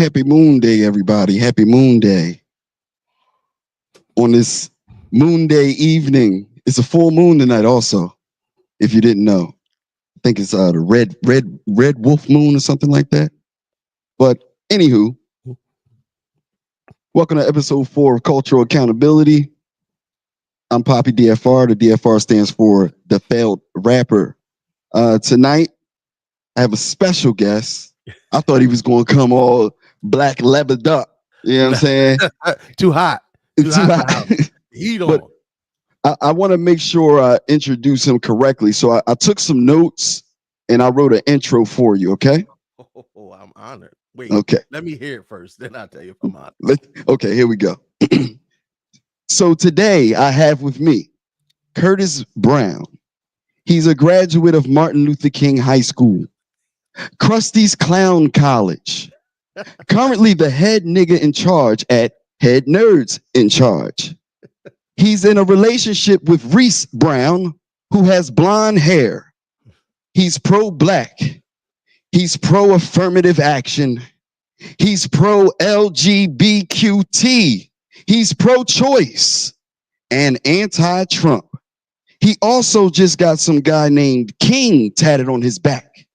Happy Moon Day, everybody. Happy Moon Day. On this Moon Day evening, it's a full moon tonight, also, if you didn't know. I think it's the red wolf moon or something like that. But anywho, welcome to episode 4 of Cultural Accountability. I'm Poppy DFR. The DFR stands for the failed rapper. Tonight, I have a special guest. I thought he was going to come all black leathered up. You know what I'm saying? Too hot. Too hot. Heat on. I want to make sure I introduce him correctly. So I took some notes and I wrote an intro for you, okay? Oh, I'm honored. Wait, okay. Let me hear it first. Then I'll tell you if I'm honored. Okay, here we go. So today I have with me Curtis Brown. He's a graduate of Martin Luther King High School, Krusty's Clown College, currently the head nigga in charge at Head Nerds in Charge. He's in a relationship with Reese Brown, who has blonde hair. He's pro-black. He's pro-affirmative action. He's pro-LGBTQT. He's pro-choice and anti-Trump. He also just got some guy named King tatted on his back.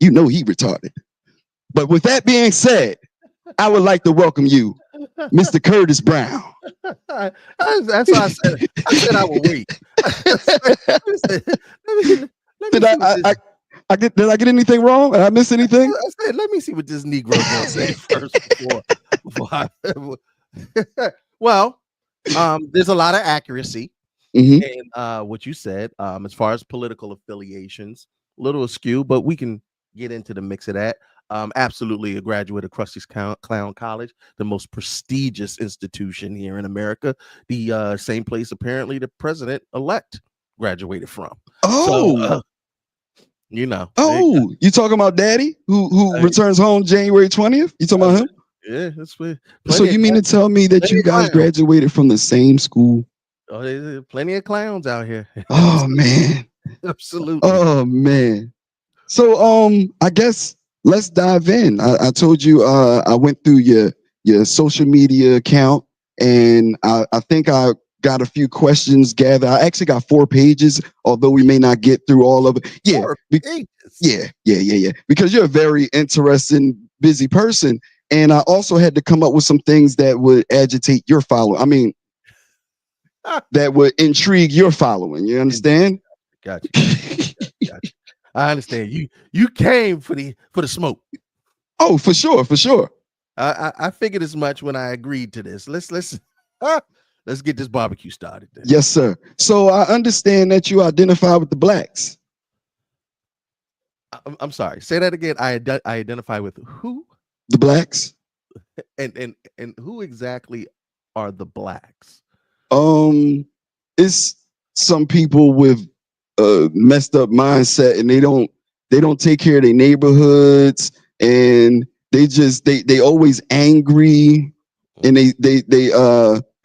You know he retarded. But with that being said, I would like to welcome you, Mr. Curtis Brown. That's why I said I would wait. Did I get anything wrong? Did I miss anything? I said, let me see what this Negro gonna say first Well, there's a lot of accuracy in what you said. As far as political affiliations, a little askew, but we can get into the mix of that. Absolutely a graduate of Krusty's Clown College, the most prestigious institution here in America, the same place apparently the president-elect graduated from. Oh, you know. Oh, you talking about Daddy who returns home January 20th? You talking about him? Yeah, that's what. So you mean to tell me that you guys graduated from the same school? Oh, there's plenty of clowns out here. Oh man. Absolutely. Oh man. So I guess let's dive in. I told you I went through your social media account and I think I got a few questions gathered. I actually got 4 pages, although we may not get through all of it. Yeah. Yeah. Because you're a very interesting, busy person. And I also had to come up with some things that would agitate your following. I mean, that would intrigue your following. You understand? Gotcha. I understand. You came for the smoke. Oh, for sure. I figured as much when I agreed to this. Let's get this barbecue started then. Yes, sir. So I understand that you identify with the blacks. I'm sorry. Say that again. I identify with who? The blacks. And who exactly are the blacks? It's some people with messed up mindset, and they don't take care of their neighborhoods, and they always angry, and they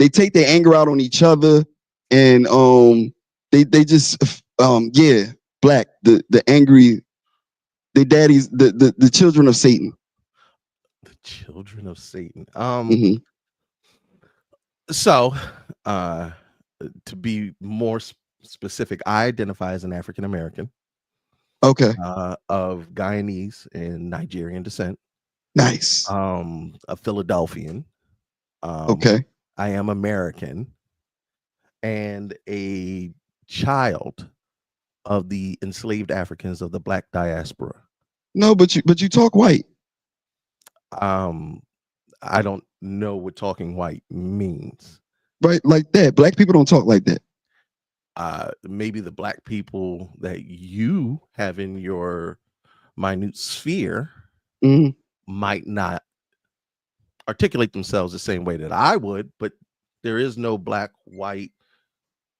take their anger out on each other, and they just black, the angry, they daddies, the children of Satan. The children of Satan. So to be more specific, I identify as an African American. Okay. Of Guyanese and Nigerian descent. Nice. A Philadelphian. Okay. I am American and a child of the enslaved Africans of the Black diaspora. No, but you talk white. I don't know what talking white means. Right, like that. Black people don't talk like that. Maybe the black people that you have in your minute sphere might not articulate themselves the same way that I would, but there is no black white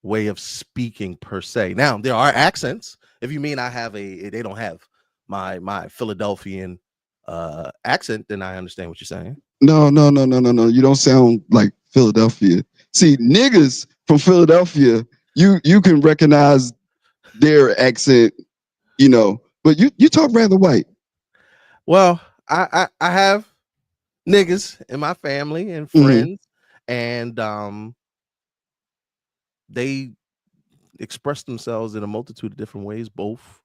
way of speaking per se. Now there are accents. If you mean they don't have my Philadelphian accent, then I understand what you're saying. No. You don't sound like Philadelphia. See, niggas from Philadelphia, you can recognize their accent, but you talk rather white. Well, I have niggas in my family and friends, and they express themselves in a multitude of different ways. Both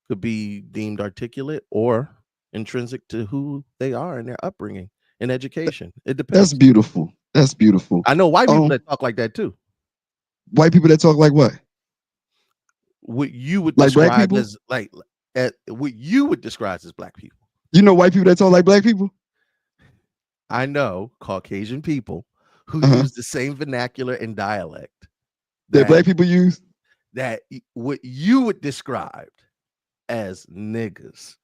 could be deemed articulate or intrinsic to who they are and their upbringing and education. It depends. That's beautiful. That's beautiful. I know white people that talk like that too. White people that talk like what? What you would like describe black people? as what you would describe as black people. You know white people that talk like black people? I know Caucasian people who use the same vernacular and dialect that black people use. That what you would describe as niggas.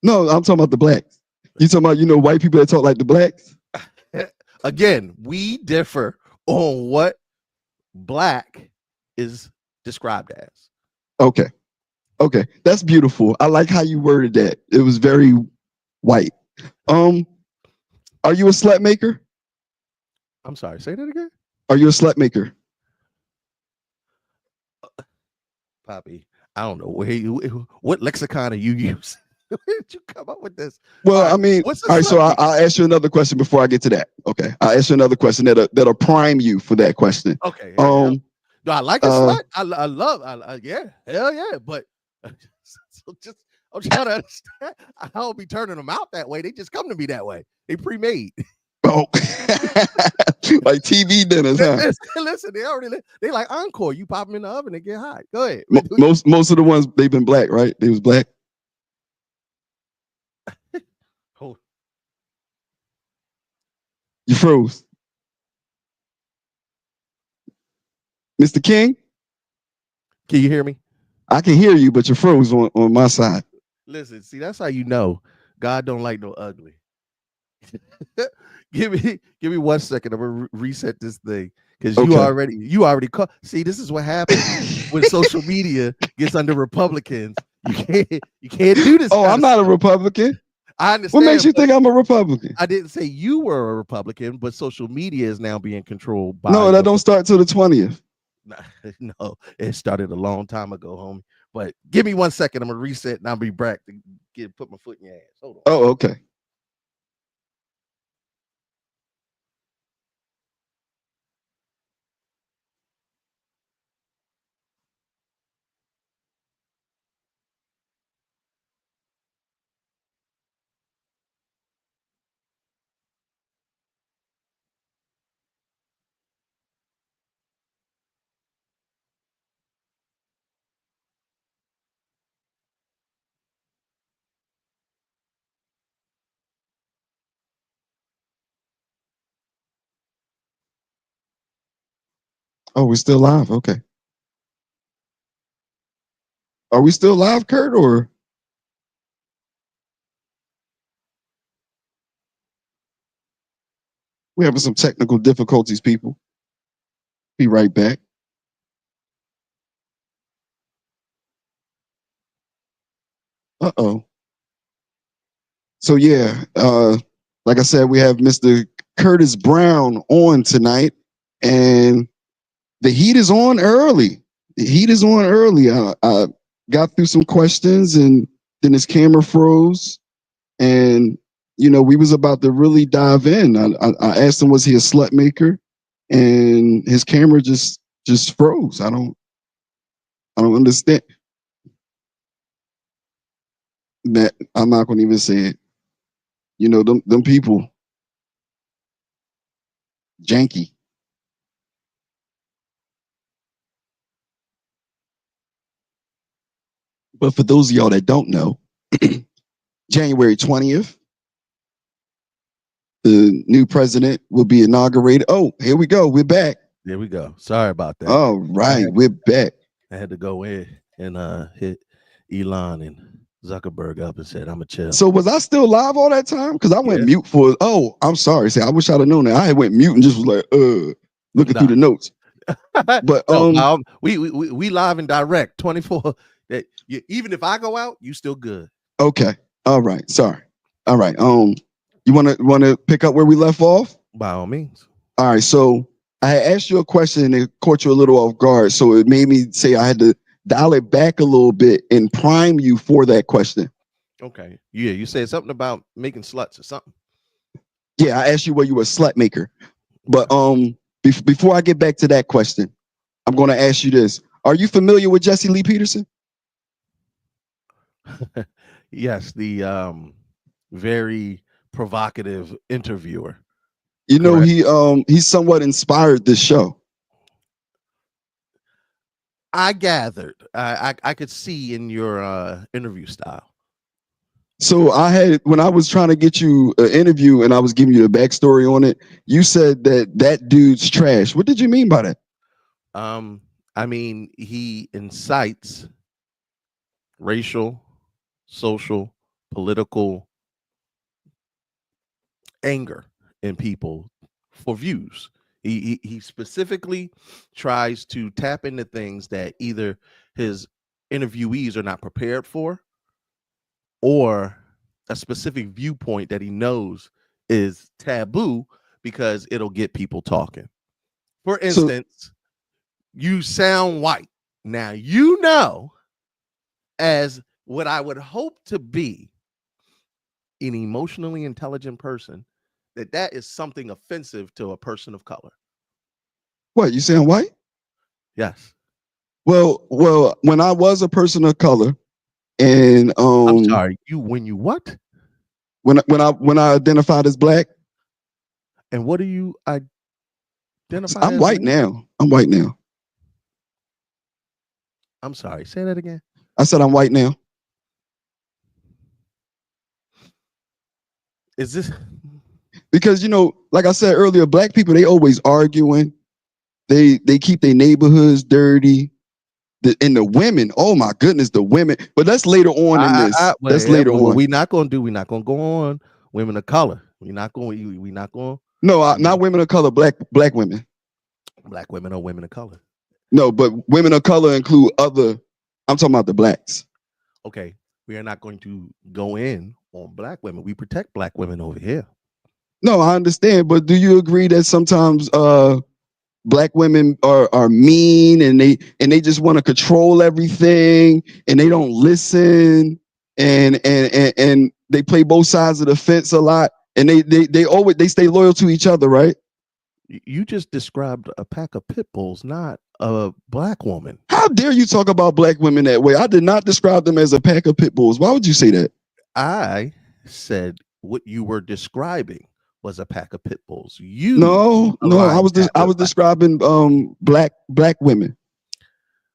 No, I'm talking about the blacks. You talking about, white people that talk like the blacks? Again, we differ on what black is described as. Okay. That's beautiful. I like how you worded that. It was very white. Are you a slut maker? I'm sorry, say that again. Are you a slut maker? Poppy, I don't know what lexicon are you use? Where did you come up with this? Well, all right, so I'll ask you another question before I get to that. Okay, I'll ask you another question that'll prime you for that question. Okay. Do I like a slut? I love. Yeah, hell yeah. But so I'm trying to understand. I don't be turning them out that way. They just come to me that way. They pre-made. Oh, like TV dinners, huh? Listen, they like Encore. You pop them in the oven and get hot. Go ahead. Most of the ones they've been black, right? They was black. Hold. You froze, Mr. King. Can you hear me? I can hear you, but you froze on my side. Listen, see, that's how you know God don't like no ugly. Give me 1 second. I'm gonna reset this thing because you already caught. See, this is what happens when social media gets under Republicans. You can't do this. Oh, I'm not a Republican. I understand. What makes you think I'm a Republican? I didn't say you were a Republican, but social media is now being controlled by. No, that don't start till the 20th. No, it started a long time ago, homie. But give me 1 second. I'm gonna reset and I'll be back to put my foot in your ass. Hold on. Oh, okay. Oh, we're still live. Okay. Are we still live, Kurt, or? We're having some technical difficulties, people. Be right back. Uh-oh. So yeah, like I said, we have Mr. Curtis Brown on tonight, and the heat is on early. I got through some questions, and then his camera froze, and we was about to really dive in. I asked him, was he a slut maker, and his camera just froze. I don't understand that. I'm not going to even say it. Them people, janky. But for those of y'all that don't know, January 20th, the new president will be inaugurated. Oh, here we go. We're back. There we go. Sorry about that. All right, we're back. I had to go in and hit Elon and Zuckerberg up and said, I'm a chill. So was I still live all that time? Because I went mute for, I'm sorry. I wish I'd have known that. I had went mute and just was like, looking through the notes. But we live and direct 24. Even if I go out, you still good. Okay. All right. Sorry. All right. You want to pick up where we left off? By all means. All right. So I asked you a question and it caught you a little off guard. So it made me say I had to dial it back a little bit and prime you for that question. Okay. Yeah. You said something about making sluts or something. Yeah, I asked you were you a slut maker. But before I get back to that question, I'm going to ask you this. Are you familiar with Jesse Lee Peterson? Yes, the very provocative interviewer. You know, Correct. he somewhat inspired this show. I gathered. I could see in your interview style. So I had, when I was trying to get you an interview and I was giving you the backstory on it, you said that dude's trash. What did you mean by that? I mean, he incites racial, social, political anger in people for views. He specifically tries to tap into things that either his interviewees are not prepared for, or a specific viewpoint that he knows is taboo because it'll get people talking. For instance, you sound white. Now, you know, as what I would hope to be an emotionally intelligent person, that is something offensive to a person of color. What, you saying white? Yes. Well, when I was a person of color, and I'm sorry, when you what? When I identified as black. And what do you identify I'm as white now. I'm white now. I'm sorry, say that again. I said I'm white now. Is this because, you know, like I said earlier, black people, they always arguing. They keep their neighborhoods dirty. And the women, oh my goodness, the women. But that's later on in this. That's later on. We're not gonna go on women of color. We're not going. No, not women of color. Black women. Black women or women of color. No, but women of color include other. I'm talking about the blacks. Okay, we are not going to go in on black women. We protect black women over here. No, I understand, but do you agree that sometimes black women are mean and they just want to control everything and they don't listen and they play both sides of the fence a lot and they always they stay loyal to each other, right? You just described a pack of pit bulls, not a black woman. How dare you talk about black women that way? I did not describe them as a pack of pit bulls. Why would you say that? I said what you were describing was a pack of pit bulls. No, I was describing black women.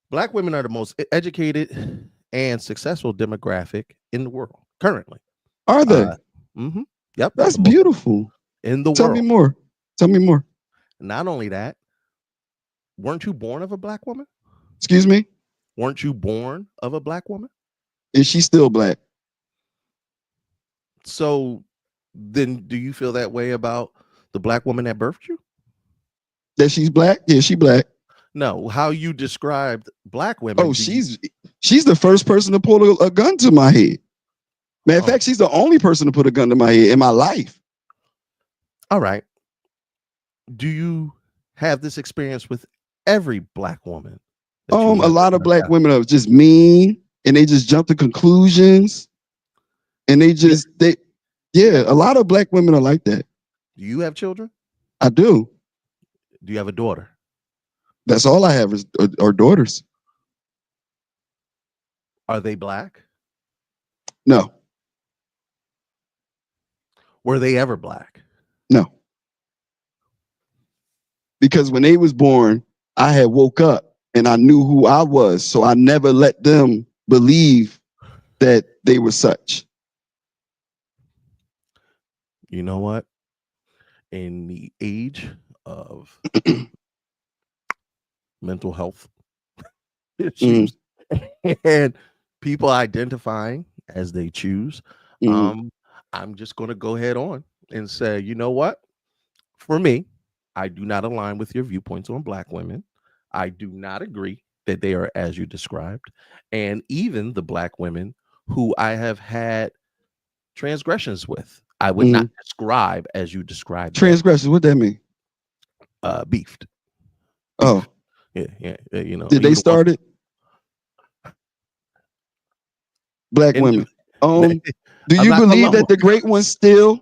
Black women are the most educated and successful demographic in the world currently. Are they? Yep. That's beautiful. In the world. Tell me more. Not only that, weren't you born of a black woman? Excuse me? Weren't you born of a black woman? Is she still black? So then do you feel that way about the black woman that birthed you? That she's black? Yeah, she black. No, how you described black women. Oh, she's the first person to pull a gun to my head. Matter of fact, she's the only person to put a gun to my head in my life. All right. Do you have this experience with every black woman? A lot of black women are just mean and they just jump to conclusions and they just a lot of black women are like that. Do you have children? I do. Do you have a daughter? That's all I have are daughters. Are they black? No. Were they ever black? No. Because when they was born, I had woke up and I knew who I was. So I never let them believe that they were such. You know what? In the age of mental health issues and people identifying as they choose, I'm just going to go ahead on and say, you know what? For me, I do not align with your viewpoints on black women. I do not agree that they are as you described. And even the black women who I have had transgressions with, I would not describe as you described. Transgressions, what that mean? Beefed. Oh. Yeah. You know. Did they start it? Black women. Do you believe that the great ones still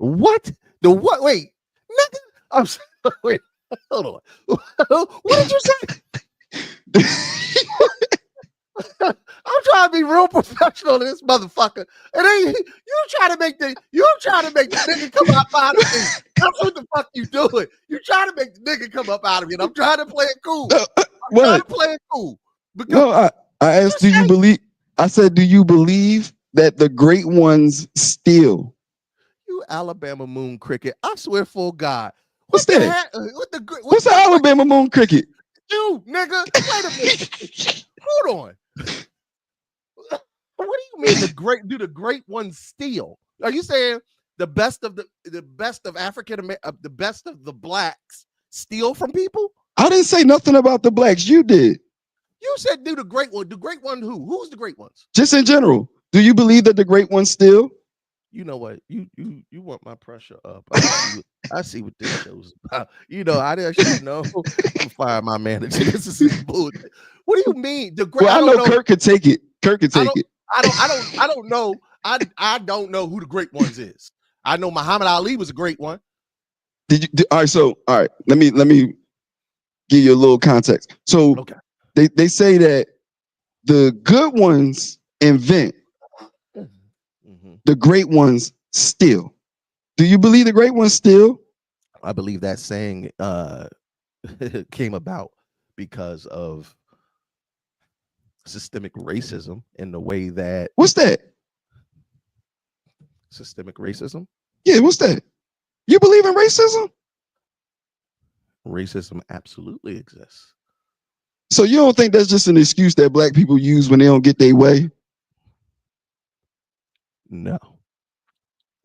What? The what? Wait, nigga. I'm sorry. Wait. Hold on. What did you say? I'm trying to be real professional in this motherfucker. And then you try to make the nigga come up out of me. That's what the fuck you doing. You trying to make the nigga come up out of me, and I'm trying to play it cool. I'm trying to play it cool. No, I asked, do you believe? I said, do you believe that the great ones steal? You Alabama moon cricket. I swear for God. What's that? What's the Alabama moon cricket? You, nigga. Wait a minute. Hold on. What do you mean the great ones steal? Are you saying the best of African American, the best of the blacks steal from people? I didn't say nothing about the blacks. You did. You said do the great one. The great one who? Who's the great ones? Just in general. Do you believe that the great ones steal? You know what? You want my pressure up. I see what this show's about. You know, I didn't know. I'm fire my manager. This is bullshit. What do you mean? The great? Well, I know Kirk could take it. Kirk could take it. I don't know. I don't know who the great ones is. I know Muhammad Ali was a great one. All right. Let me give you a little context. So okay. They say that the good ones invent, the great ones steal. Do you believe the great ones steal? I believe that saying came about because of systemic racism in the way that. What's that? Systemic racism? Yeah, what's that? You believe in racism? Racism absolutely exists. So you don't think that's just an excuse that black people use when they don't get their way? No.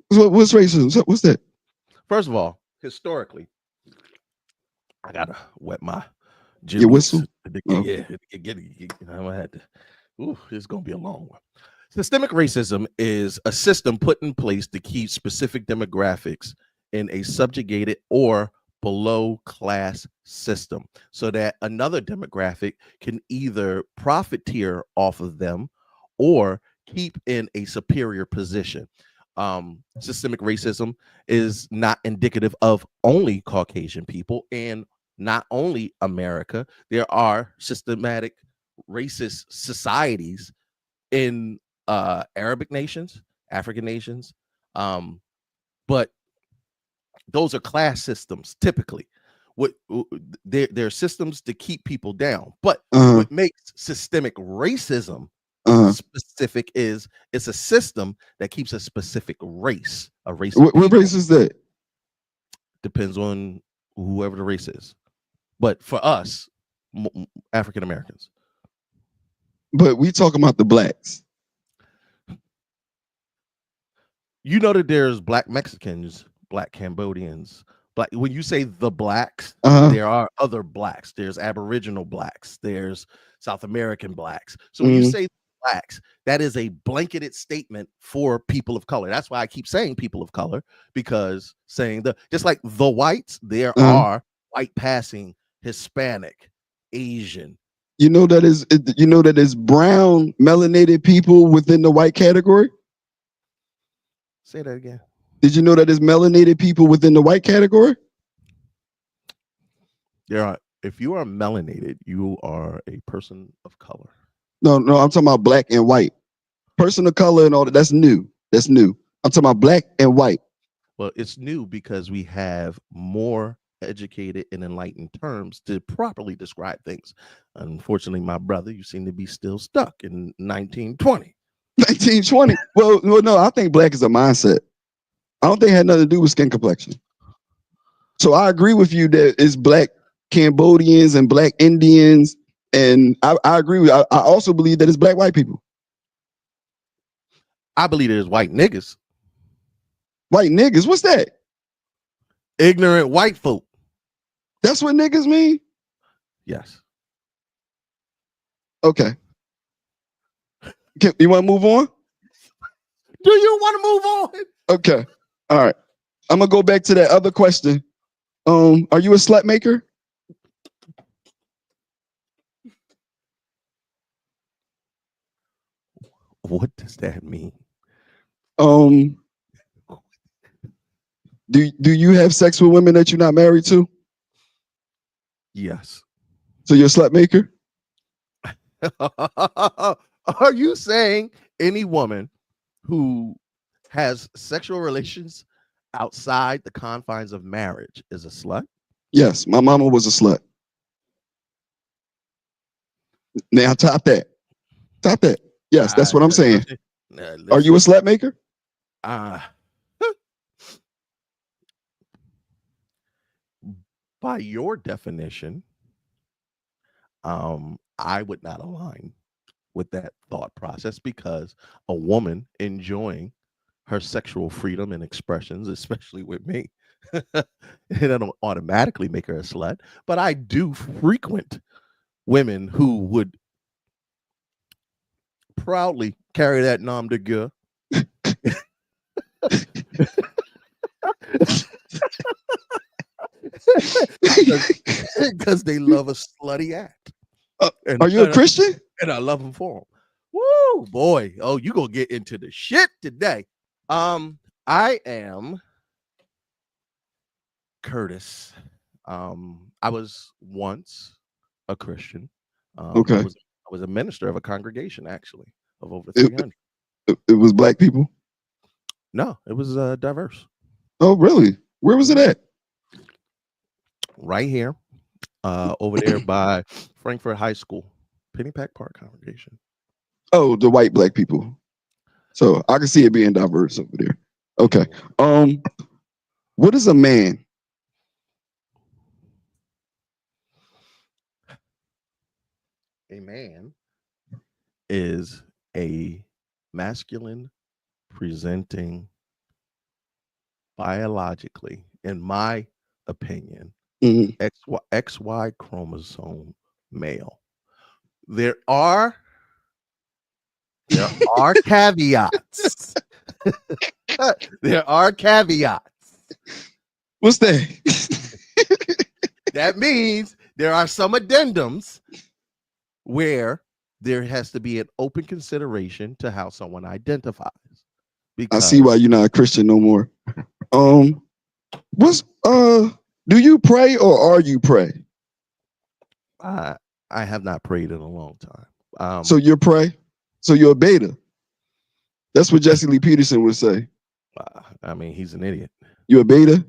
What's racism? What's that? First of all, historically, I gotta wet my your whistle. Yeah, I'm gonna have to. Ooh, it's gonna be a long one. Systemic racism is a system put in place to keep specific demographics in a subjugated or below class system so that another demographic can either profiteer off of them or keep in a superior position. Systemic racism is not indicative of only Caucasian people and not only America. There are systematic racist societies in Arabic nations, African nations, but those are class systems typically. What they're systems to keep people down. But what makes systemic racism specific is it's a system that keeps a specific race. A race. What race is that? Depends on whoever the race is. But for us, African Americans. But we talking about the blacks. You know that there's black Mexicans, black Cambodians, black. When you say the blacks, there are other blacks. There's Aboriginal blacks. There's South American blacks. So when you say blacks, that is a blanketed statement for people of color. That's why I keep saying people of color, because saying just like the whites, there are white passing, Hispanic, Asian. You know that is brown melanated people within the white category? Say that again. Did you know that there's melanated people within the white category? If you are melanated, you are a person of color. No, I'm talking about black and white. Person of color and all that. That's new. I'm talking about black and white. Well, it's new because we have more educated and enlightened terms to properly describe things. Unfortunately, my brother, you seem to be still stuck in 1920. 1920. Well, no, I think black is a mindset. I don't think it had nothing to do with skin complexion. So I agree with you that it's black Cambodians and black Indians, and I agree with. I also believe that it's black white people. I believe there's white niggas. White niggas? What's that? Ignorant white folk. That's what niggas mean? Yes. Okay. You want to move on? Do you want to move on? Okay. All right. I'm gonna go back to that other question. Are you a slut maker? What does that mean? Do you have sex with women that you're not married to? Yes. So you're a slut maker? Are you saying any woman who has sexual relations outside the confines of marriage is a slut? Yes, my mama was a slut. Now top that. Top that. Yes, that's what I'm saying. Are you a slut maker? By your definition, I would not align with that thought process, because a woman enjoying her sexual freedom and expressions, especially with me, it don't automatically make her a slut. But I do frequent women who would proudly carry that nom de guerre. Because they love a slutty act. Are you a Christian? And I love them for them. Woo, boy. Oh, you gonna get into the shit today. I am Curtis. I was once a Christian. Okay. I was a minister of a congregation, actually, of over 300. It was black people? No, it was diverse. Oh, really? Where was it at? Right here, over there by Frankfurt High School, Pennypack Park congregation. Oh, the white black people. So I can see it being diverse over there. Okay. What is a man? A man is a masculine presenting, biologically, in my opinion, XY chromosome male. There are caveats. There are caveats. What's that? That means there are some addendums where there has to be an open consideration to how someone identifies. I see why you're not a Christian no more. Do you pray or are you pray? I have not prayed in a long time. So you pray? So you're a beta? That's what Jesse Lee Peterson would say. I mean, he's an idiot. You a beta?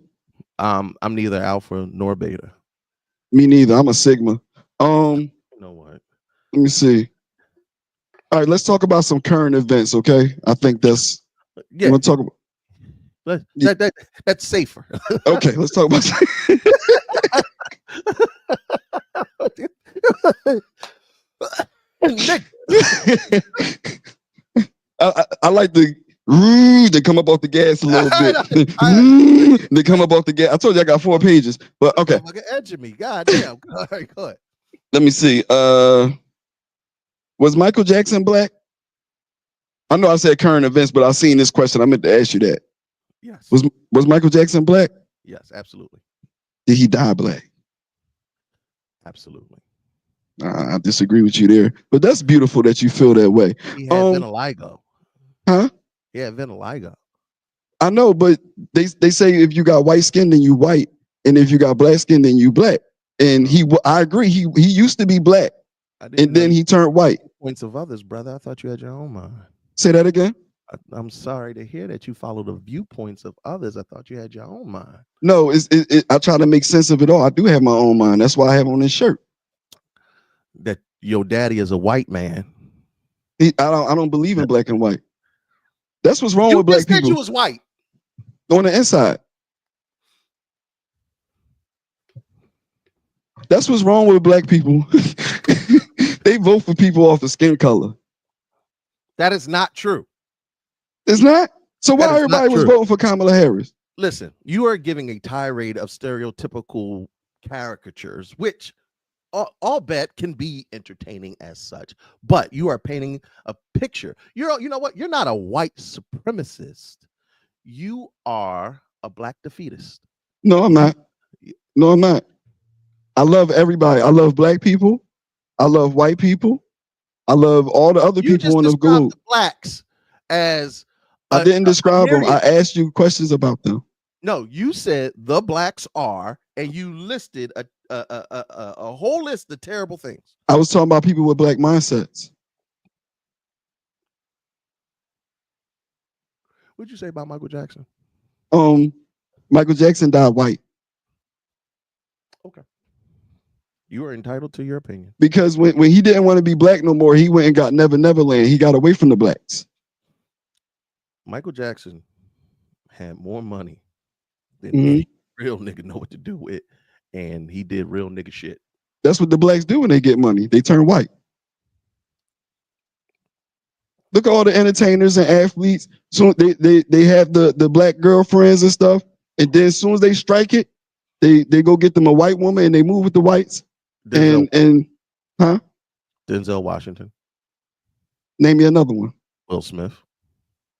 I'm neither alpha nor beta. Me neither. I'm a sigma. You know what? Let me see. All right, let's talk about some current events, okay? I think that's yeah. We'll talk about that's safer. Okay, let's talk about Nick. I like they come up off the gas a little bit. They come up off the gas. I told you I got 4 pages, but okay. Edge me, goddamn. All right, go ahead. Let me see. Was Michael Jackson black? I know I said current events, but I seen this question. I meant to ask you that. Yes. Was Michael Jackson black? Yes, absolutely. Did he die black? Absolutely. I disagree with you there, but that's beautiful that you feel that way. He had vitiligo. Huh? Yeah, vitiligo. I know, but they say if you got white skin, then you white, and if you got black skin, then you black. And I agree. He used to be black, and then he turned white. Points of others, brother. I thought you had your own mind. Say that again. I'm sorry to hear that you follow the viewpoints of others. I thought you had your own mind. No, I try to make sense of it all. I do have my own mind. That's why I have on this shirt. That your daddy is a white man. I don't believe in black and white. That's what's wrong with black people. You was white on the inside. That's what's wrong with black people. They vote for people off of skin color. That is not true. It's not? So why everybody was voting for Kamala Harris? Listen, you are giving a tirade of stereotypical caricatures, which all bet can be entertaining as such, but you are painting a picture. You know what? You're not a white supremacist. You are a black defeatist. No, I'm not. No, I'm not. I love everybody. I love black people. I love white people. I love all the other people in the globe. Blacks as I didn't describe them. I asked you questions about them. No, you said the blacks are, and you listed a whole list of terrible things. I was talking about people with black mindsets. What'd you say about Michael Jackson? Michael Jackson died white. Okay. You are entitled to your opinion. Because when he didn't want to be black no more, he went and got Never Neverland. He got away from the blacks. Michael Jackson had more money than any real nigga know what to do with, and he did real nigga shit. That's what the blacks do when they get money. They turn white. Look at all the entertainers and athletes. So they have the black girlfriends and stuff, and then as soon as they strike it, they go get them a white woman and they move with the whites. Denzel Washington. Name me another one. Will Smith.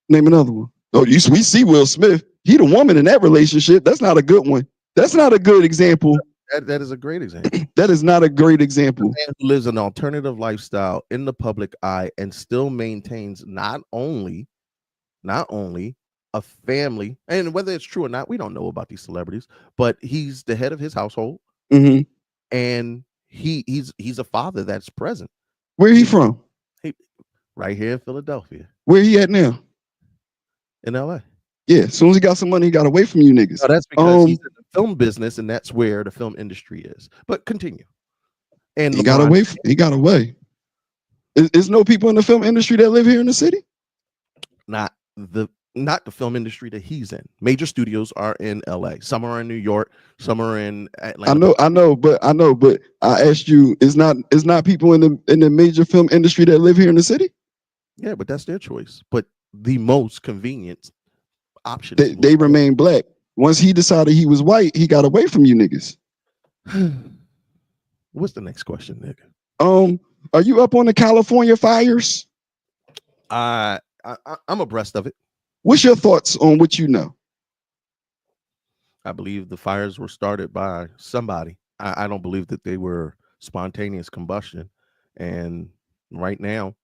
Name another one. Oh, we see Will Smith. He the woman in that relationship. That's not a good one. That's not a good example. That is a great example. That is not a great example. A man who lives an alternative lifestyle in the public eye and still maintains not only a family, and whether it's true or not, we don't know about these celebrities, but he's the head of his household, and he's a father that's present. Where he from? Right here in Philadelphia. Where he at now? In LA. Yeah, as soon as he got some money, he got away from you niggas. No, that's because he's in the film business, and that's where the film industry is. But continue. And he got away. He got away. Is no people in the film industry that live here in the city? Not the film industry that he's in. Major studios are in LA. Some are in New York. Some are in Atlanta. I know, but I asked you, is not people in the major film industry that live here in the city? Yeah, but that's their choice. But the most convenient option. They remain black. Once he decided he was white, he got away from you niggas. What's the next question, nigga? Are you up on the California fires? I'm abreast of it. What's your thoughts on what you know? I believe the fires were started by somebody. I don't believe that they were spontaneous combustion. And right now,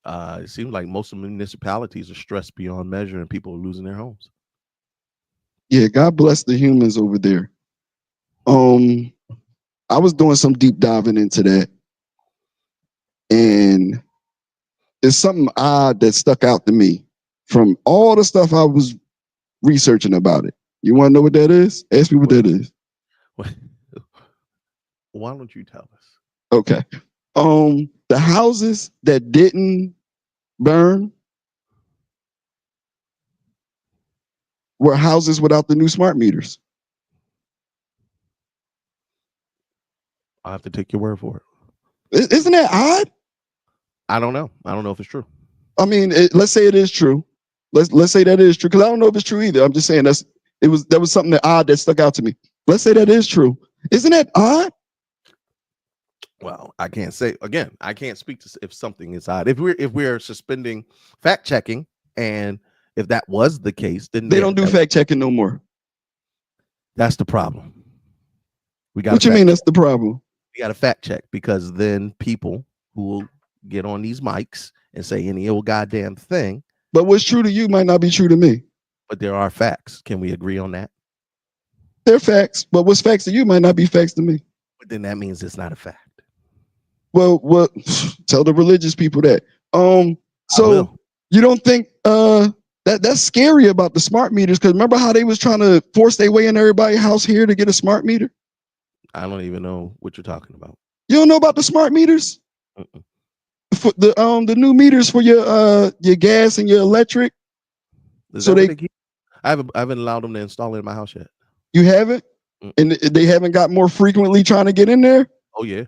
it seems like most of the municipalities are stressed beyond measure and people are losing their homes. Yeah, God bless the humans over there. I was doing some deep diving into that, and it's something odd that stuck out to me from all the stuff I was researching about it. You want to know what that is? Ask me what that is. Why don't you tell us? Okay. The houses that didn't burn were houses without the new smart meters. I have to take your word for it. Isn't that odd? I don't know. I don't know if it's true. I mean, let's say it is true. Let's say that is true, because I don't know if it's true either. I'm just saying that was something that odd that stuck out to me. Let's say that is true. Isn't that odd? Well, I can't say again. I can't speak to if something is odd. If we're suspending fact checking, and if that was the case, then they don't do fact checking no more. That's the problem. We got. What you mean? That's the problem. We got to fact check, because then people who will get on these mics and say any old goddamn thing. But what's true to you might not be true to me. But there are facts. Can we agree on that? They're facts, but what's facts to you might not be facts to me. But then that means it's not a fact. Well, tell the religious people that. So you don't think that's scary about the smart meters? Because remember how they was trying to force their way in everybody's house here to get a smart meter? I don't even know what you're talking about. You don't know about the smart meters? For the new meters for your gas and your electric. So I haven't allowed them to install it in my house yet. You haven't? And they haven't got more frequently trying to get in there? Oh yeah.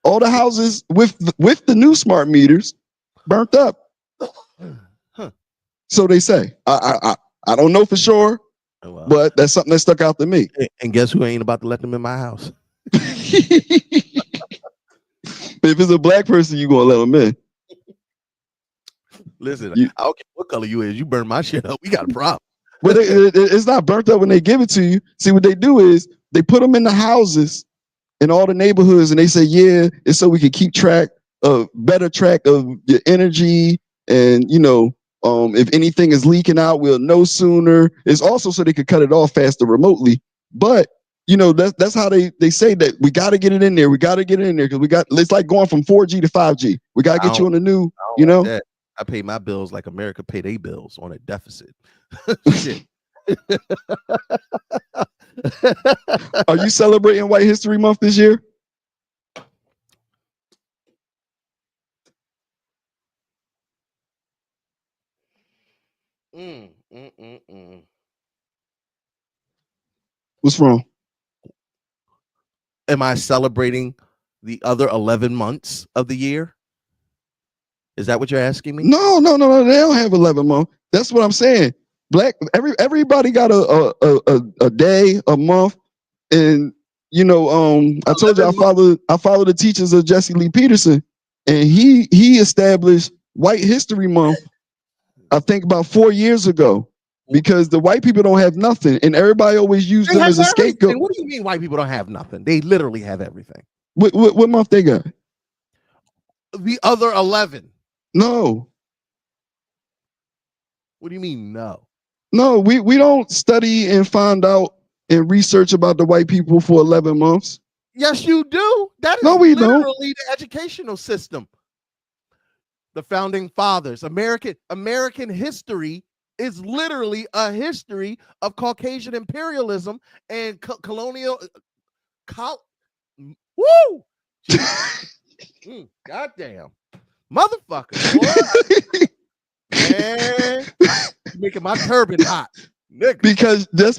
All the houses with the new smart meters burnt up. So they say. I don't know for sure, but that's something that stuck out to me. And guess who ain't about to let them in my house? If it's a black person, you gonna let them in. Listen, I don't care what color you is. You burn my shit up, we got a problem. But it's not burnt up when they give it to you. See, what they do is they put them in the houses in all the neighborhoods, and they say, yeah, it's so we can keep better track of your energy, and If anything is leaking out, we'll know sooner. It's also so they could cut it off faster remotely. But that's how they say that we got to get it in there. We got to get it in there because it's like going from 4G to 5G. We got to get you on the new. Like I pay my bills like America pay their bills on a deficit. Shit. Are you celebrating White History Month this year? What's wrong? Am I celebrating the other 11 months of the year? Is that what you're asking me? No. They don't have 11 months. That's what I'm saying. Everybody got a day, a month, and I told you I follow the teachings of Jesse Lee Peterson, and he established White History Month, I think about 4 years ago, because the white people don't have nothing, and everybody always used them as a scapegoat. What do you mean white people don't have nothing? They literally have everything. What month they got? The other 11. No. What do you mean no? No, we don't study and find out and research about the white people for 11 months. Yes, you do. That is literally the educational system. The founding fathers, American history is literally a history of Caucasian imperialism and colonial. Woo! Goddamn, motherfucker! Man, making my turban hot, nigga.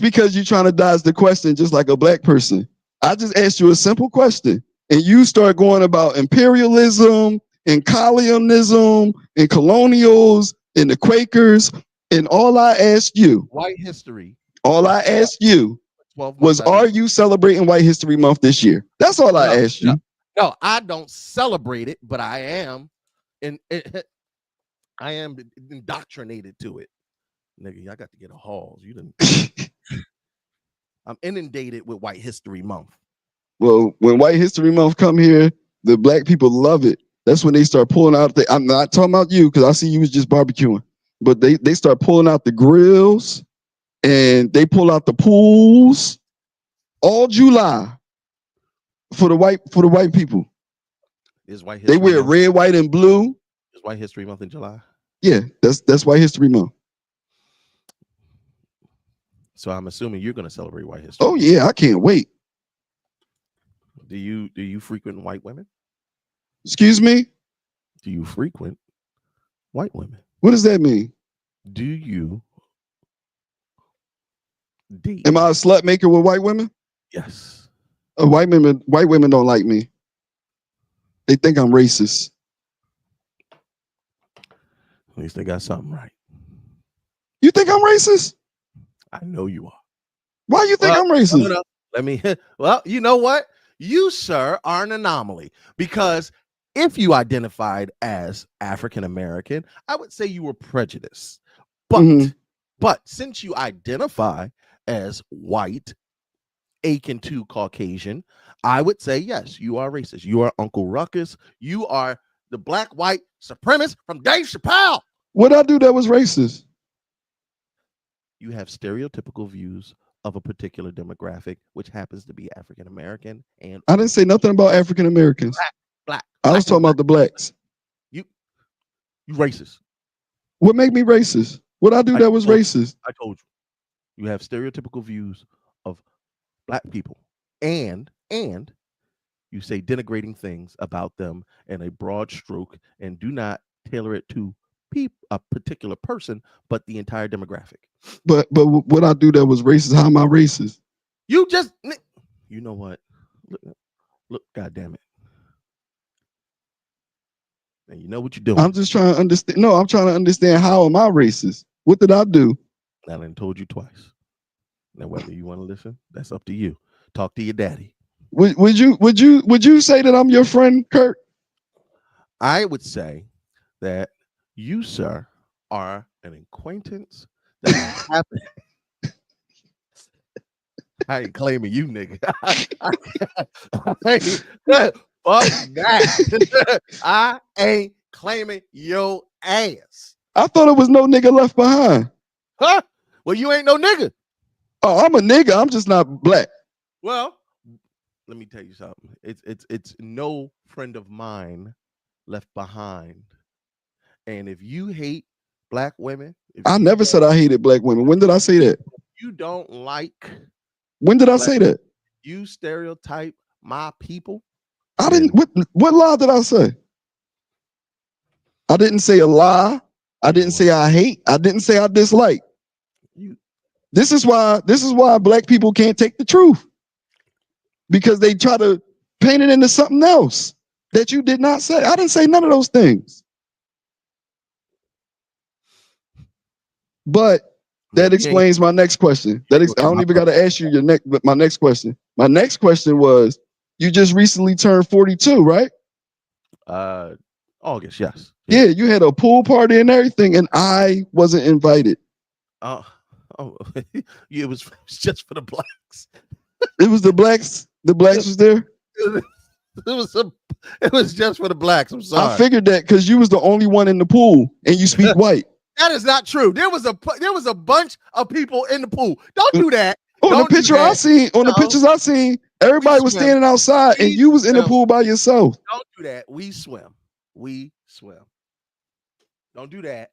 Because you're trying to dodge the question, just like a black person. I just asked you a simple question, and you start going about imperialism and colonialism and colonials and the Quakers, and all I asked you, white history. All I asked you was, are you celebrating White History Month this year? That's all I asked you. No, I don't celebrate it, but I am, I am indoctrinated to it, nigga. I got to get a halls. You didn't. I'm inundated with White History Month. Well, when White History Month come here, the black people love it. That's when they start pulling out. I'm not talking about you because I see you was just barbecuing, but they start pulling out the grills and they pull out the pools all July for the white people. Is White History They wear red, white, and blue. Is White History Month in July? Yeah, that's White History Month. So I'm assuming you're going to celebrate White History. Oh yeah, I can't wait. Do you frequent white women? Excuse me? Do you frequent white women? What does that mean? Do you date? Am I a slut maker with white women? Yes. White women don't like me. They think I'm racist. At least they got something right. You think I'm racist? I know you are. Why you think I'm racist? No. Let me. Well, you know what? You, sir, are an anomaly, because if you identified as African American, I would say you were prejudiced. But since you identify as white, akin to Caucasian, I would say yes, you are racist. You are Uncle Ruckus. You are the black white supremacist from Dave Chappelle. What'd I do that was racist? You have stereotypical views of a particular demographic, which happens to be African American. And I didn't say nothing about African Americans. Black. I was talking about the blacks. You racist. What made me racist? What I do that was racist? I told you. You have stereotypical views of black people, and you say denigrating things about them in a broad stroke, and do not tailor it to a particular person, but the entire demographic. But what I do that was racist? How am I racist? You know what? Look, God damn it. And you know what you're doing. I'm just trying to understand. No, I'm trying to understand, how am I racist? What did I do? I done told you twice. Now, whether you want to listen, that's up to you. Talk to your daddy. Would you say that I'm your friend, Kurt? I would say that you, sir, are an acquaintance that happened. I ain't claiming you, nigga. Fuck that. I ain't claiming your ass. I thought it was No Nigga Left Behind. Huh? Well, you ain't no nigga. Oh, I'm a nigga. I'm just not black. Well, let me tell you something. It's No Friend of Mine Left Behind. And if you hate black women, I never said I hated black women. When did I say that? You don't like. When did I say that? You stereotype my people. I didn't. What lie did I say? I didn't say a lie. I didn't say I hate. I didn't say I dislike. This is why black people can't take the truth, because they try to paint it into something else that you did not say. I didn't say none of those things. But that explains my next question. I don't even got to ask you my next question. My next question was, you just recently turned 42, right? August, yes. Yeah, you had a pool party and everything, and I wasn't invited. It was just for the blacks. It was the blacks. The blacks was there. It was just for the blacks. I'm sorry. I figured that because you was the only one in the pool and you speak white. That is not true. There was a bunch of people in the pool. Don't do that. On the picture I seen, the pictures I seen, everybody was standing outside and you was in the pool by yourself. Don't do that. We swim. Don't do that.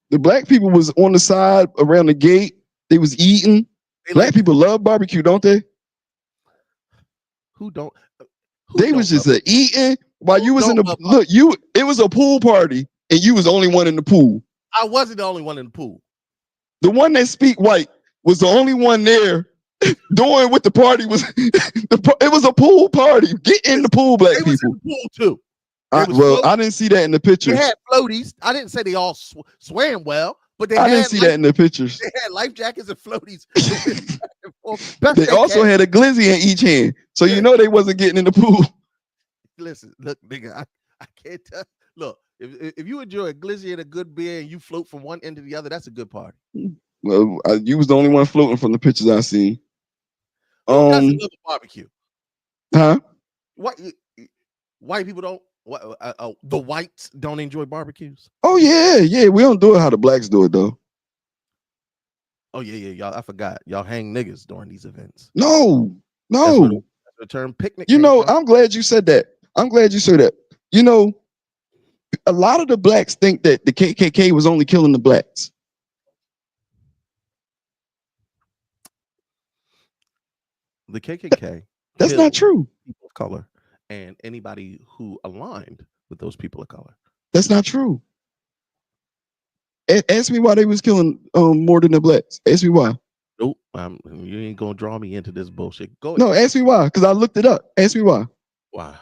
The black people was on the side around the gate. They was eating. Black people love barbecue, don't they? Who don't? They was just eating while you was in the look. It was a pool party and you was the only one in the pool. I wasn't the only one in the pool. The one that speak white was the only one there doing what the party was. It was a pool party. Get in the pool, black people. Was in the pool too. I didn't see that in the pictures. They had floaties. I didn't say they all swam well, but I didn't see that in the pictures. They had life jackets and floaties. They also had a glizzy in each hand, so you know they wasn't getting in the pool. Listen, look, nigga, I can't tell. Look, if you enjoy a glizzy and a good beer and you float from one end to the other, that's a good party. Well, you was the only one floating from the pictures I seen. That's another barbecue. Huh? White people don't. The whites don't enjoy barbecues. Oh yeah. We don't do it how the blacks do it though. Oh yeah, y'all. I forgot. Y'all hang niggas during these events. No. That's the term picnic. You know, I'm glad you said that. You know, a lot of the blacks think that the KKK was only killing the blacks. The KKK. That's not true. People of color and anybody who aligned with those people of color. That's not true. Ask me why they was killing more than the blacks. Ask me why. Nope. You ain't gonna draw me into this bullshit. Go ahead. No, ask me why, because I looked it up. Ask me why. Why?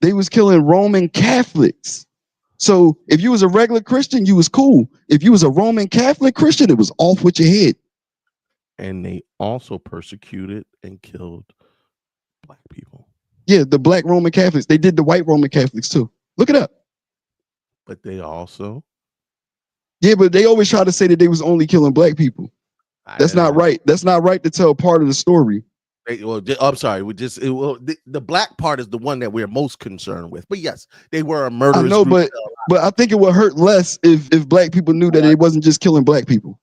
They was killing Roman Catholics. So if you was a regular Christian, you was cool. If you was a Roman Catholic Christian, it was off with your head. And they also persecuted and killed black people. Yeah, the black Roman Catholics. They did the white Roman Catholics too. Look it up. But they also. Yeah, but they always try to say that they was only killing black people. That's not right. That's not right to tell part of the story. I'm sorry. The black part is the one that we're most concerned with. But yes, they were a murderous. I know, but I think it would hurt less if black people knew that it wasn't just killing black people.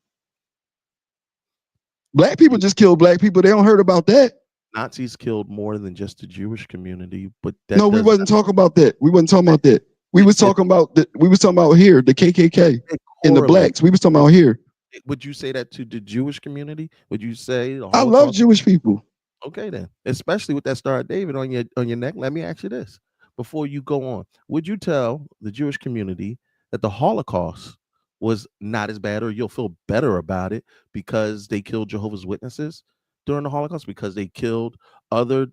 Black people just kill black people. They don't heard about that. Nazis killed more than just the Jewish community, but no, we wasn't talking about that. We wasn't talking about that. We was talking about here, the KKK and the blacks. We was talking about here. Would you say that to the Jewish community? Would you say I love Jewish people? Okay, then, especially with that Star of David on your neck. Let me ask you this before you go on: would you tell the Jewish community that the Holocaust was not as bad, or you'll feel better about it because they killed Jehovah's Witnesses during the Holocaust, because they killed other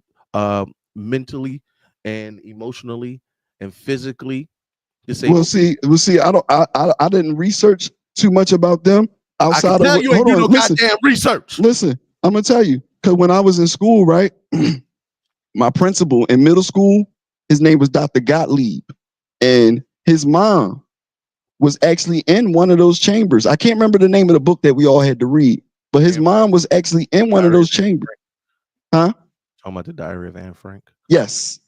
mentally and emotionally and physically disabled? We'll see. I didn't research too much about them outside of you ain't do no goddamn research. Listen, I'm gonna tell you, because when I was in school, right, my principal in middle school, his name was Dr. Gottlieb, and his mom was actually in one of those chambers. I can't remember the name of the book that we all had to read, but his mom was actually in one of those chambers. Huh? Talking about the Diary of Anne Frank? Yes.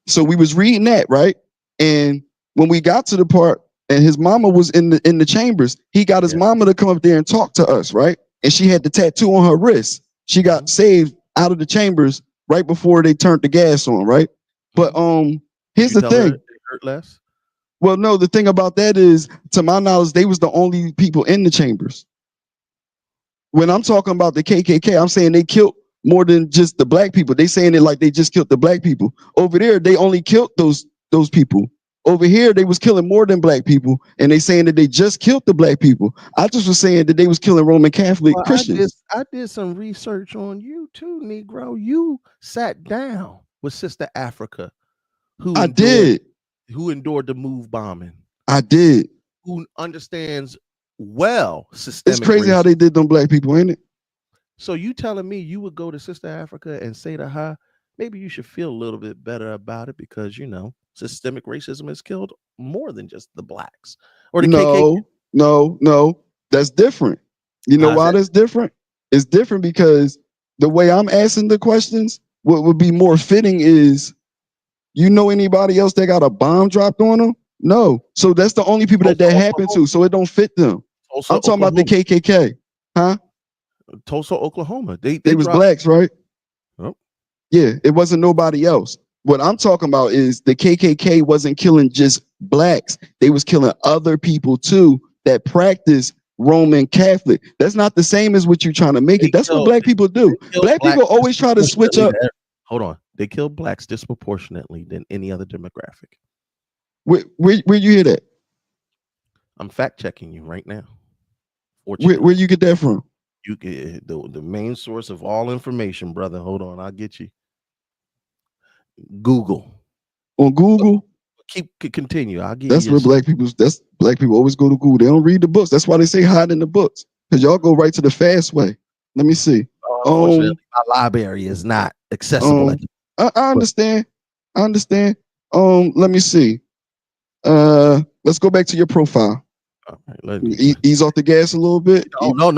So we was reading that, right? And when we got to the part and his mama was in the chambers. He got his mama to come up there and talk to us, right? And she had the tattoo on her wrist. She got saved out of the chambers right before they turned the gas on, right? But here's the thing. It hurt less? Well, no, the thing about that is, to my knowledge, they was the only people in the chambers. When I'm talking about the KKK, I'm saying they killed more than just the black people. They saying it like they just killed the black people. Over there, they only killed those people. Over here, they was killing more than black people, and they saying that they just killed the black people. I just was saying that they was killing Roman Catholic Christians. I did some research on you too, Negro. You sat down with Sister Africa, who endured the MOVE bombing. I did. Who understands well systemic. It's crazy how they did them black people, ain't it? So you telling me you would go to Sister Africa and say to her, maybe you should feel a little bit better about it because, you know, systemic racism has killed more than just the blacks or the KKK. No, that's different. You know why that's different? It's different because the way I'm asking the questions, what would be more fitting is, you know anybody else that got a bomb dropped on them? No. So that's the only people that happened to. So it don't fit them. I'm talking about the KKK, huh? Tulsa, Oklahoma. They was blacks, right? Oh. Yeah, it wasn't nobody else. What I'm talking about is the KKK wasn't killing just blacks. They was killing other people too that practice Roman Catholic. That's not the same as what you're trying to make it. That's what black people do. Black people always try to switch up. Hold on. They kill blacks disproportionately than any other demographic. Where you hear that? I'm fact checking you right now. Where you get that from? You get the main source of all information, brother. Hold on, I'll get you. Google. On Google? Continue. I'll give that's you. Where black people always go to Google. They don't read the books. That's why they say hide in the books. Because y'all go right to the fast way. Let me see. Unfortunately, my library is not accessible. I understand. I understand. Let me see. Let's go back to your profile. All right, ease off the gas a little bit. Oh, no.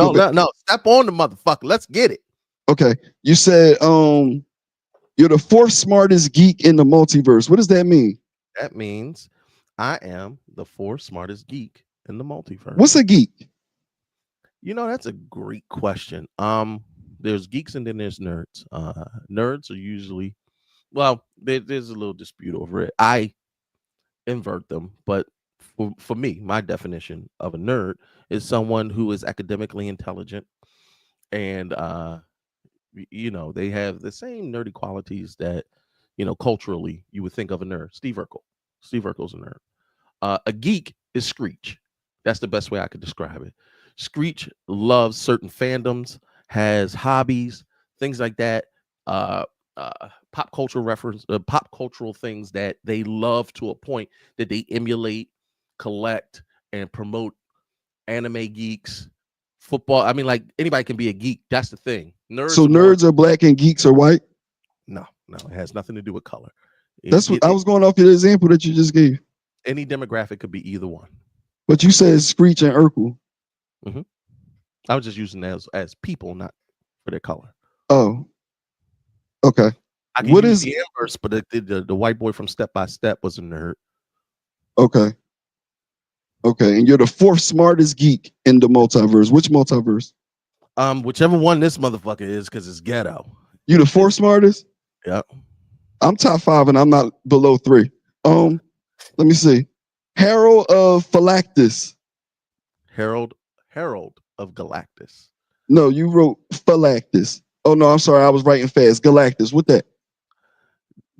Step on the motherfucker. Let's get it. Okay. You said you're the fourth smartest geek in the multiverse. What does that mean? That means I am the fourth smartest geek in the multiverse. What's a geek? You know, that's a great question. There's geeks and then there's nerds. Nerds are usually, well, there's a little dispute over it. I invert them, but for me, my definition of a nerd is someone who is academically intelligent and you know, they have the same nerdy qualities that, you know, culturally you would think of a nerd. Steve Urkel's a nerd. A geek is Screech. That's the best way I could describe it. Screech loves certain fandoms, has hobbies, things like that. Pop cultural things that they love to a point that they emulate, collect, and promote. Anime geeks, football. I mean, like anybody can be a geek. That's the thing. Nerds are black and geeks are white? No, it has nothing to do with color. That's what I was going off the example that you just gave. Any demographic could be either one. But you said Screech and Urkel. Mm-hmm. I was just using them as people, not for their color. Oh, okay. I can use the inverse, but the white boy from Step by Step was a nerd. Okay. And you're the fourth smartest geek in the multiverse. Which multiverse? Whichever one this motherfucker is, because it's ghetto. You the fourth smartest? Yeah. I'm top 5 and I'm not below 3. Let me see. Herald of Philactus. Herald of Galactus. No, you wrote Philactus. Oh no, I'm sorry, I was writing fast. Galactus. What that?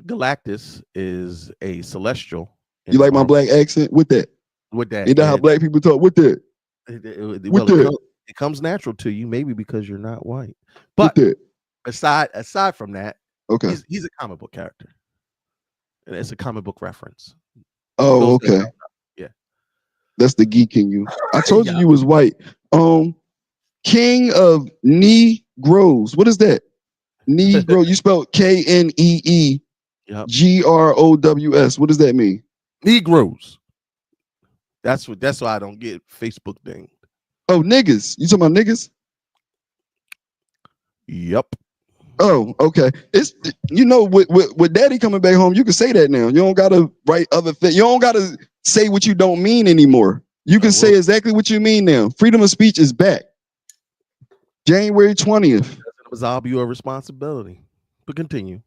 Galactus is a celestial. You like my black accent? With that? With that. You know how black people talk? With that? It comes natural to you, maybe because you're not white. But aside from that, okay, he's a comic book character. And it's a comic book reference. Oh, okay. Yeah. That's the geek in you. I told you was white. King of Negroes. What is that? Negro. You spelled KNEE GROWS. What does that mean? Negroes. That's why I don't get Facebook dinged. Oh, niggas. You talking about niggas? Yep. Oh, okay. It's with daddy coming back home, you can say that now. You don't gotta write other things. You don't gotta say what you don't mean anymore. You can say exactly what you mean now. Freedom of speech is back. January 20th. Absolve you of responsibility. But continue.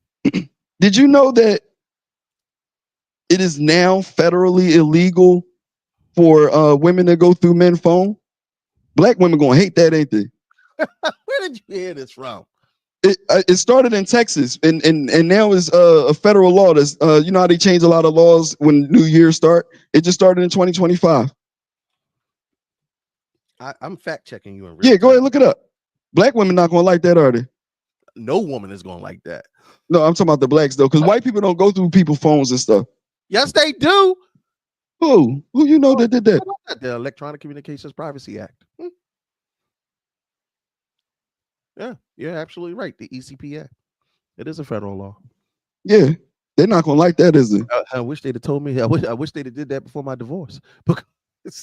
Did you know that it is now federally illegal for women to go through men's phone? Black women gonna hate that, ain't they? Where did you hear this from? It started in Texas, and now is a federal law. That's you know how they change a lot of laws when New Year start. It just started in 2025. I'm fact checking you in real Yeah, go ahead, look it up. Black women not gonna like that, are they? No woman is gonna like that. No, I'm talking about the blacks though, because white people don't go through people's phones and stuff. Yes, they do. Who you know that did that? The Electronic Communications Privacy Act. Yeah, you're absolutely right. The ECPA. It is a federal law. Yeah, they're not gonna like that, is it? I wish they'd have told me. I wish they'd have did that before my divorce.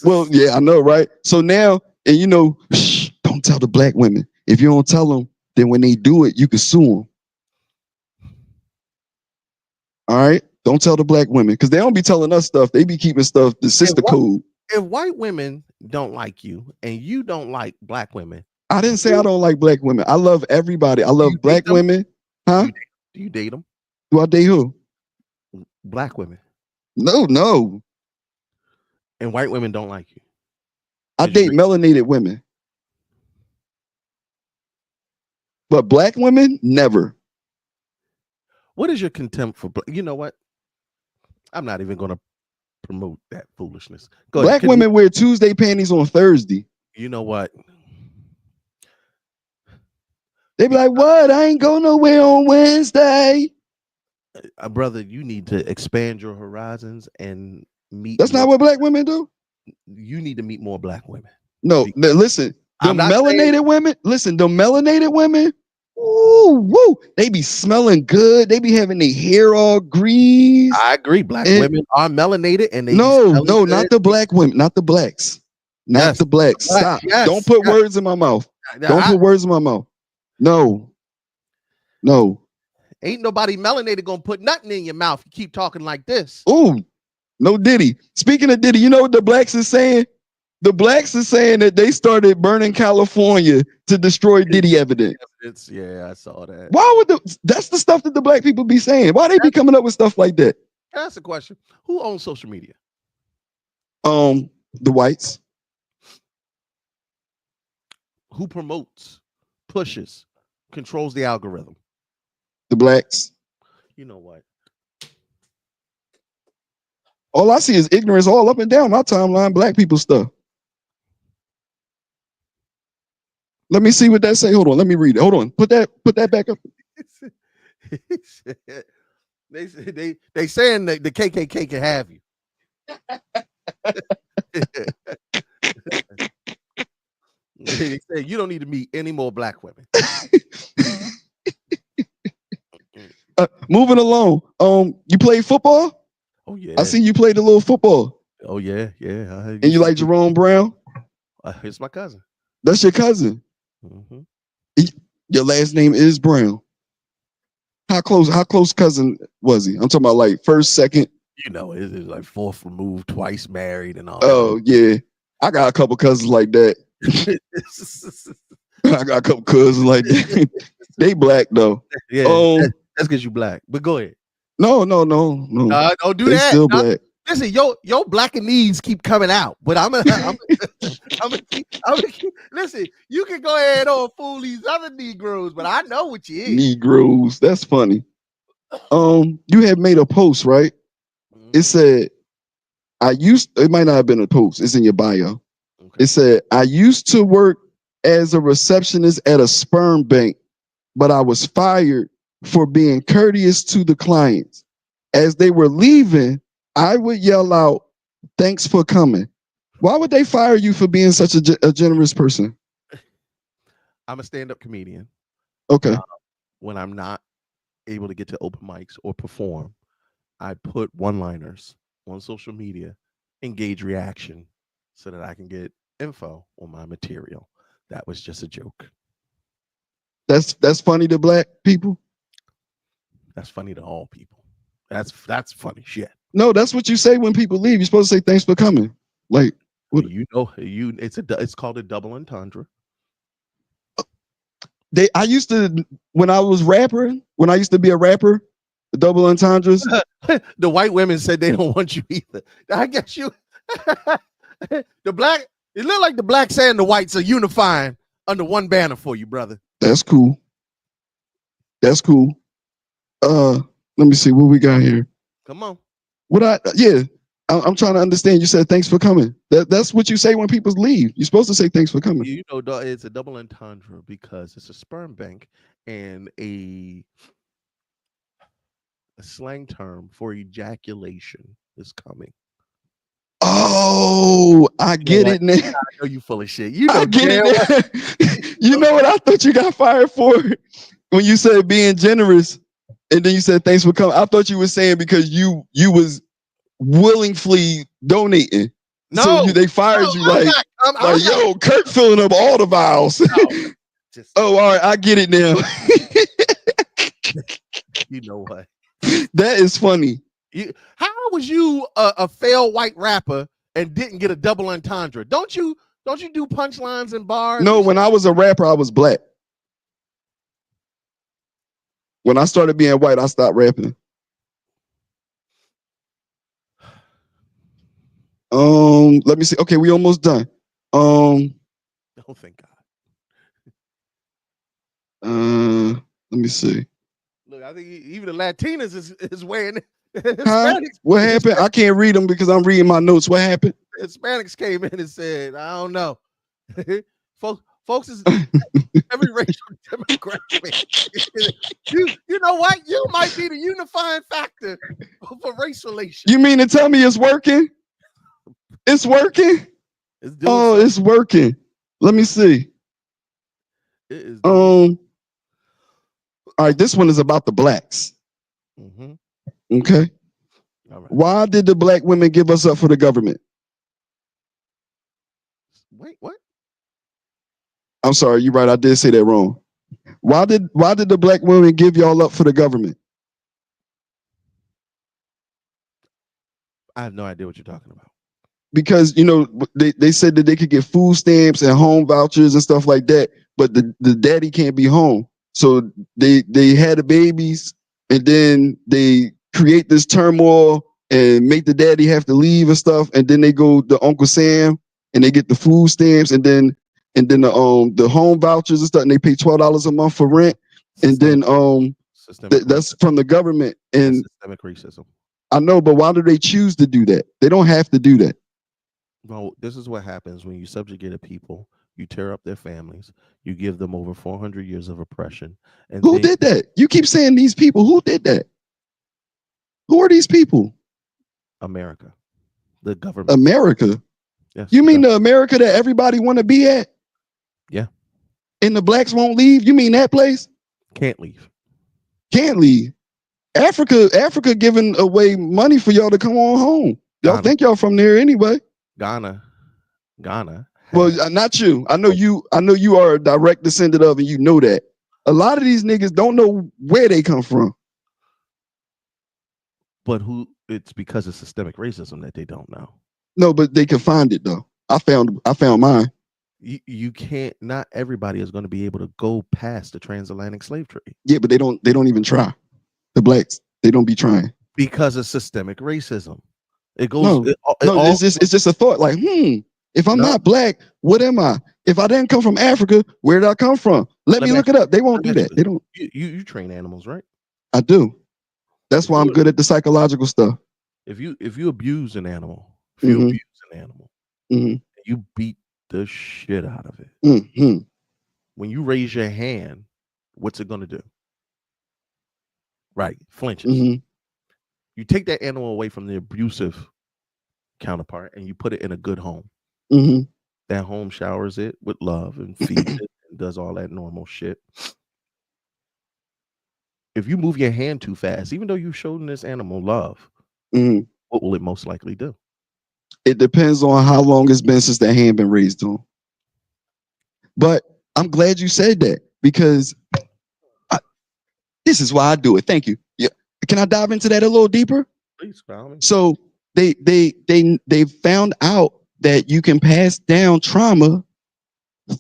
Well, yeah, I know, right? So now, and you know, shh, don't tell the black women. If you don't tell them, then when they do it, you can sue them. All right, don't tell the black women because they don't be telling us stuff. They be keeping stuff the sister code. If white women don't like you and you don't like black women, I didn't say I don't like black women. I love everybody. I love black women. Huh? Do you date them? Do I date who? Black women. No. And white women don't like you. I date melanated women. But black women, never. What is your contempt for? You know what? I'm not even going to promote that foolishness. Black women wear Tuesday panties on Thursday. You know what? They be like, what? I ain't go nowhere on Wednesday. Brother, you need to expand your horizons and meet. That's not what black women do. You need to meet more black women. No, listen, the melanated women, the melanated women, ooh, woo, they be smelling good. They be having their hair all greased. I agree. Black women are melanated and they no, not the black women, not the blacks. Not the blacks. Stop. Don't put words in my mouth. Don't put words in my mouth. No. Ain't nobody melanated gonna put nothing in your mouth. You keep talking like this. Ooh, no Diddy. Speaking of Diddy, you know what the blacks is saying? The blacks are saying that they started burning California to destroy Diddy evidence. Yeah, I saw that. Why would that's the stuff that the black people be saying? Why they be coming up with stuff like that? That's a question. Who owns social media? The whites. Who promotes, pushes, controls the algorithm? The blacks. You know what? All I see is ignorance all up and down my timeline. Black people stuff. Let me see what that say. Hold on. Let me read it. Hold on. Put that back up. They saying that the KKK can have you. They say you don't need to meet any more black women. Moving along. You play football? Oh yeah. I see you played a little football. Oh yeah. And you like Jerome Brown? It's my cousin. That's your cousin. Mm-hmm. Your last name is Brown. How close cousin was he? I'm talking about like first, second. You know, it's like fourth removed, twice married, and all. Oh yeah, I got a couple cousins like that. I got a couple cousins like that. They black though. Yeah, that's because you black. But go ahead. No. Don't do they that. Still black. Listen, your black and needs keep coming out, but I'm gonna keep. Listen, you can go ahead and fool these other Negroes, but I know what you is. Negroes, that's funny. You had made a post, right? Mm-hmm. It said, it might not have been a post. It's in your bio. Okay. It said, I used to work as a receptionist at a sperm bank, but I was fired for being courteous to the clients. As they were leaving, I would yell out, thanks for coming. Why would they fire you for being such a generous person? I'm a stand-up comedian. Okay. When I'm not able to get to open mics or perform, I put one-liners on social media, engage reaction so that I can get info on my material. That was just a joke. That's funny to black people. That's funny to all people. That's funny shit. No, that's what you say when people leave. You're supposed to say thanks for coming. Like, what? It's called a double entendre. I used to, when I was rapping, when I used to be a rapper, the double entendres. The white women said they don't want you either. I guess you. The black. It looked like the blacks and the whites are unifying under one banner for you, brother. That's cool. That's cool. Let me see what we got here. Come on. I'm trying to understand. You said thanks for coming. That's what you say when people leave. You're supposed to say thanks for coming. You know, it's a double entendre because it's a sperm bank and a slang term for ejaculation is coming. Oh, I get it now. I know you full of shit. You know, I get it. You know what I thought you got fired for when you said being generous, and then you said thanks for coming. I thought you were saying because you was willingly donating. No, so they fired you like yo, Kurt filling up all the vials. No, all right, I get it now. You know what? That is funny. How was you a failed white rapper and didn't get a double entendre? Don't you do punchlines and bars? No, when I was a rapper, I was black. When I started being white, I stopped rapping. Let me see. Okay, we almost done. Oh, thank God. Let me see. Look, I think even the Latinas is weighing. Huh? What happened? I can't read them because I'm reading my notes. What happened? Hispanics came in and said, I don't know. Folks is every racial demographic. You know what? You might be the unifying factor for race relations. You mean to tell me it's working? It's working? It's working. Let me see. It is all right, this one is about the blacks. Mm-hmm. Okay. All right. Why did the black women give us up for the government? Wait, what? I'm sorry, you're right. I did say that wrong. Why did the black women give y'all up for the government? I have no idea what you're talking about. Because they said that they could get food stamps and home vouchers and stuff like that, but the daddy can't be home. So they had the babies, and then they create this turmoil and make the daddy have to leave and stuff, and then they go to Uncle Sam and they get the food stamps, and then the home vouchers and stuff, and they pay $12 a month for rent, and then that's from the government. And systemic racism. I know, but why do they choose to do that? They don't have to do that. Well, this is what happens when you subjugate a people. You tear up their families. You give them over 400 years of oppression. And who did that? You keep saying these people. Who did that? Who are these people? America, the government. America. Yes. You mean the America that everybody want to be at? Yeah. And the blacks won't leave? You mean that place? Can't leave. Can't leave. Africa giving away money for y'all to come on home. Y'all think y'all from there anyway. Ghana. Well, not you. I know you are a direct descendant of, and you know that. A lot of these niggas don't know where they come from. But it's because of systemic racism that they don't know. No, but they can find it though. I found mine. You can't. Not everybody is going to be able to go past the transatlantic slave trade. Yeah, but they don't even try. The blacks, they don't be trying because of systemic racism. It goes. It's just a thought. Like, if I'm not black, what am I? If I didn't come from Africa, where did I come from? Let me look it up. They won't do that. They don't. You train animals, right? I do. That's why I'm good at the psychological stuff. If you abuse an animal, mm-hmm. You beat the shit out of it. Mm-hmm. When you raise your hand, what's it going to do? Right, flinches. Mm-hmm. You take that animal away from the abusive counterpart and you put it in a good home. Mm-hmm. That home showers it with love and feeds it and does all that normal shit. If you move your hand too fast, even though you've shown this animal love, what will it most likely do? It depends on how long it's been since that hand been raised on. But I'm glad you said that, because This is why I do it. Thank you. Yeah. Can I dive into that a little deeper? Please, Solomon. So they found out that you can pass down trauma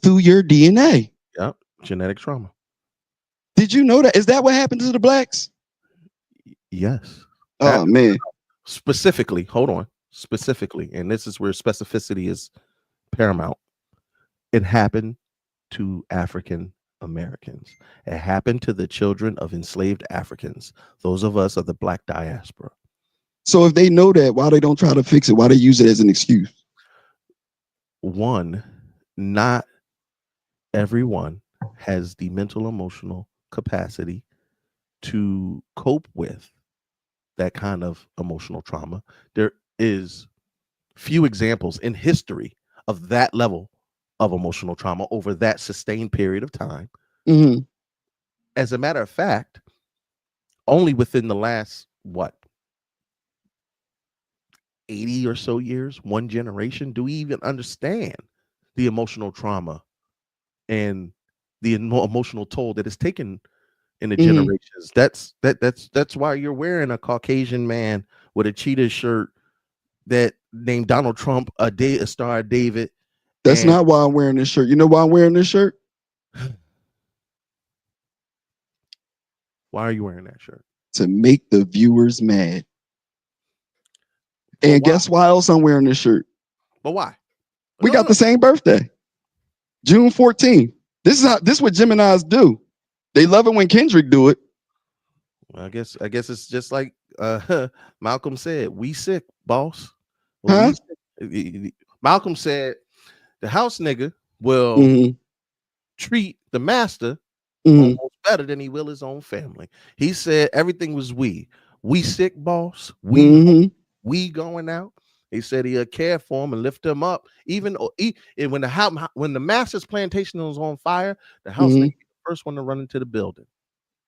through your DNA. Yep, genetic trauma. Did you know that? Is that what happened to the blacks? Yes. Oh man. Specifically, hold on. Specifically, and this is where specificity is paramount. It happened to African Americans. It happened to the children of enslaved Africans. Those of us of the black diaspora. So if they know that, why they don't try to fix it? Why they use it as an excuse? One, not everyone has the mental emotional capacity to cope with that kind of emotional trauma. There is few examples in history of that level of emotional trauma over that sustained period of time. Mm-hmm. As a matter of fact, only within the last 80 or so years, one generation, do we even understand the emotional trauma and the emotional toll that is taken in the generations. That's why you're wearing a Caucasian man with a cheetah shirt that named Donald Trump, a Star of David. That's not why I'm wearing this shirt. You know why I'm wearing this shirt? Why are you wearing that shirt? To make the viewers mad. And guess why else I'm wearing this shirt? But why? We got the same birthday. June 14th. This is what Geminis do. They love it when Kendrick do it. Well, I guess it's just like Malcolm said, we sick, boss. Huh? Malcolm said the house nigga will treat the master almost better than he will his own family. He said everything was we sick, boss. We going out. He said he'll care for him and lift him up. Even when the master's plantation was on fire, the house nigga the first one to run into the building.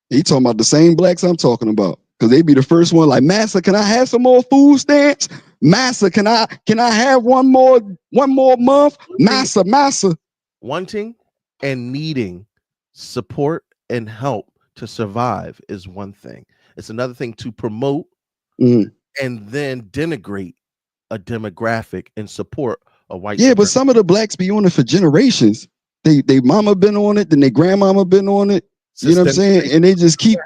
He talking about the same blacks I'm talking about. Because they be the first one like, Master, can I have some more food stamps? Master, can I have one more month? Master. Wanting and needing support and help to survive is one thing. It's another thing to promote and then denigrate a demographic and support a white. Yeah, but some of the blacks be on it for generations. They mama been on it, then their grandmama been on it. You know what I'm saying? And they just keep.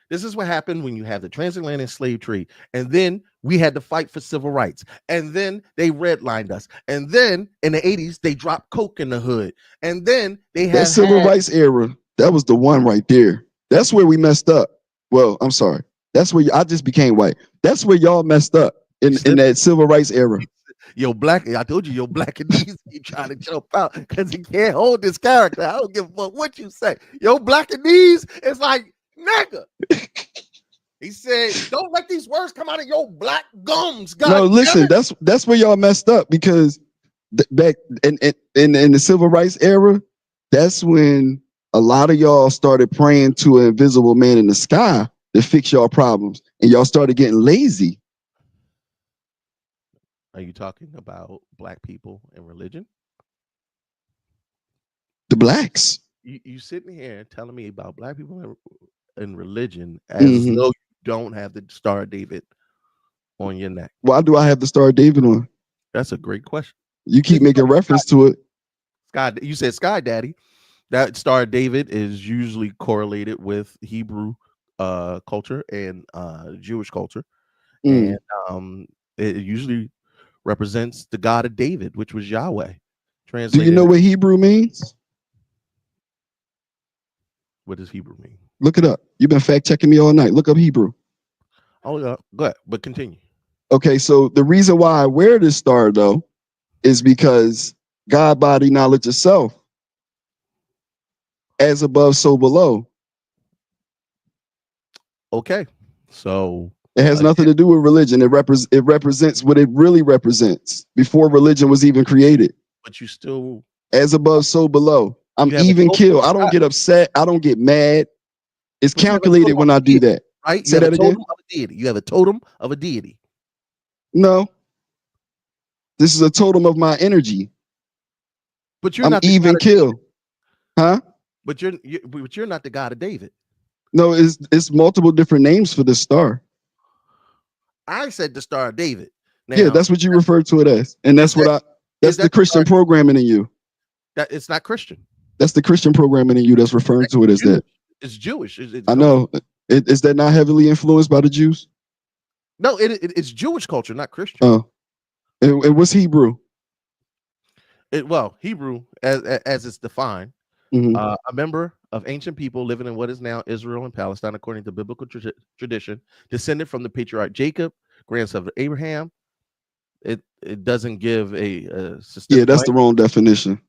This is what happened when you have the transatlantic slave trade, and then we had to fight for civil rights, and then they redlined us, and then in the 80s they dropped coke in the hood, and then they had that civil rights era. That was the one right there. That's where we messed up. Well, I'm sorry. That's where I just became white. That's where y'all messed up in that civil rights era. Yo, black, I told you, yo, black and knees keep trying to jump out because he can't hold this character. I don't give a fuck what you say. Yo, black and knees is like, nigga. He said, don't let these words come out of your black gums. God no, listen, that's where y'all messed up because back in the civil rights era, that's when a lot of y'all started praying to an invisible man in the sky to fix y'all problems, and y'all started getting lazy. Are you talking about black people and religion? The blacks. You sitting here telling me about black people and religion as though you don't have the Star of David on your neck. Why do I have the Star of David on? That's a great question. You keep making reference to it. You said Sky Daddy. That Star of David is usually correlated with Hebrew culture and Jewish culture. And it usually represents the God of David, which was Yahweh. Do you know what Hebrew means? What does Hebrew mean? Look it up. You've been fact checking me all night. Look up Hebrew. Oh, yeah. Go ahead, but continue. Okay, so the reason why I wear this star, though, is because God, body, knowledge of self. As above, so below. Okay, so it has nothing to do with religion. It represents what it really represents before religion was even created. But you still, as above, so below. I'm even killed. I don't get upset. I don't get mad. It's calculated when I do that. Right? Say that again. Of a deity. You have a totem of a deity. No. This is a totem of my energy. But you're I'm not even killed. Huh? But you're not the God of David. No, it's multiple different names for this star. I said the Star of David. Now, Yeah, that's what you refer to it as, and that's that's the Christian programming in you. That it's not Christian. That's the Christian programming in you that's referring to it as that. It's Jewish. I know. Is that not heavily influenced by the Jews? No, it's Jewish culture, not Christian. Oh, it was Hebrew. Hebrew, as it's defined, a member of ancient people living in what is now Israel and Palestine, according to biblical tradition, descended from the patriarch Jacob, grandson of Abraham. It doesn't give a system. Yeah, that's the wrong definition.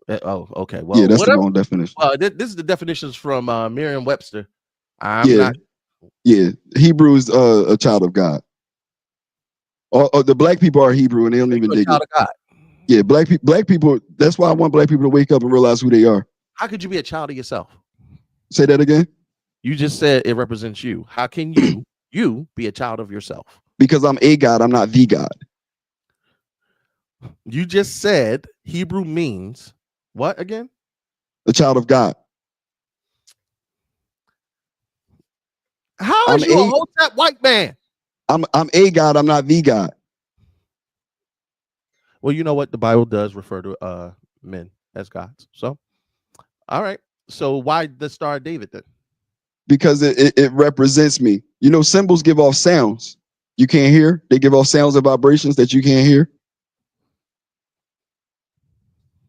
Okay. Well, yeah, that's the wrong definition. This is the definitions from Merriam-Webster. Yeah, Hebrew is a child of God. Or the black people are Hebrew and they don't even dig it. God. Yeah, black people. That's why I want black people to wake up and realize who they are. How could you be a child of yourself? Say that again. You just said it represents you. How can you be a child of yourself? Because I'm a God. I'm not the God. You just said Hebrew means what again? A child of God. How is you a Hotep white man? I'm a God. I'm not the God. Well, you know what? The Bible does refer to men as gods. So, all right. So why the Star of David then? Because it represents me. You know, symbols give off sounds you can't hear. They give off sounds and vibrations that you can't hear.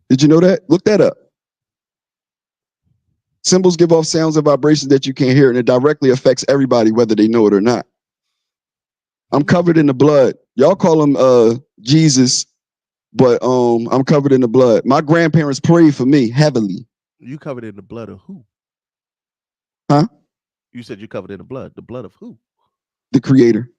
Did you know that? Look that up. Symbols give off sounds and vibrations that you can't hear, and it directly affects everybody, whether they know it or not. I'm covered in the blood. Y'all call him Jesus, but I'm covered in the blood. My grandparents prayed for me heavily. You covered in the blood of who? Huh? You said you covered in the blood. The blood of who? The Creator.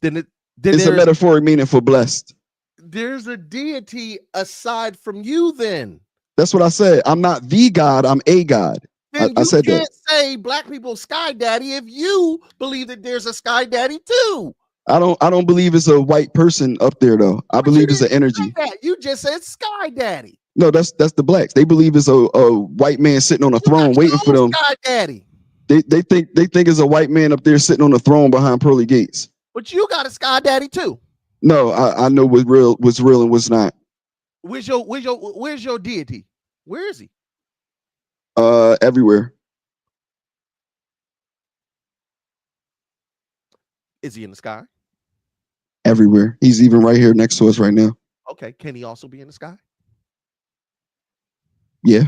Then it's a metaphoric meaning for blessed. There's a deity aside from you then. That's what I said. I'm not the God, I'm a God. Then I said can't say black people sky daddy if you believe that there's a sky daddy too. I don't believe it's a white person up there though. I believe it's an energy. You just said sky daddy. No, that's the blacks. They believe it's a white man sitting on a throne waiting for them. Sky daddy. They think it's a white man up there sitting on a throne behind pearly gates. But you got a sky daddy too. No, I know what's real and what's not. Where's your deity? Where is he? Everywhere. Is he in the sky? Everywhere. He's even right here next to us right now. Okay. Can he also be in the sky? Yeah.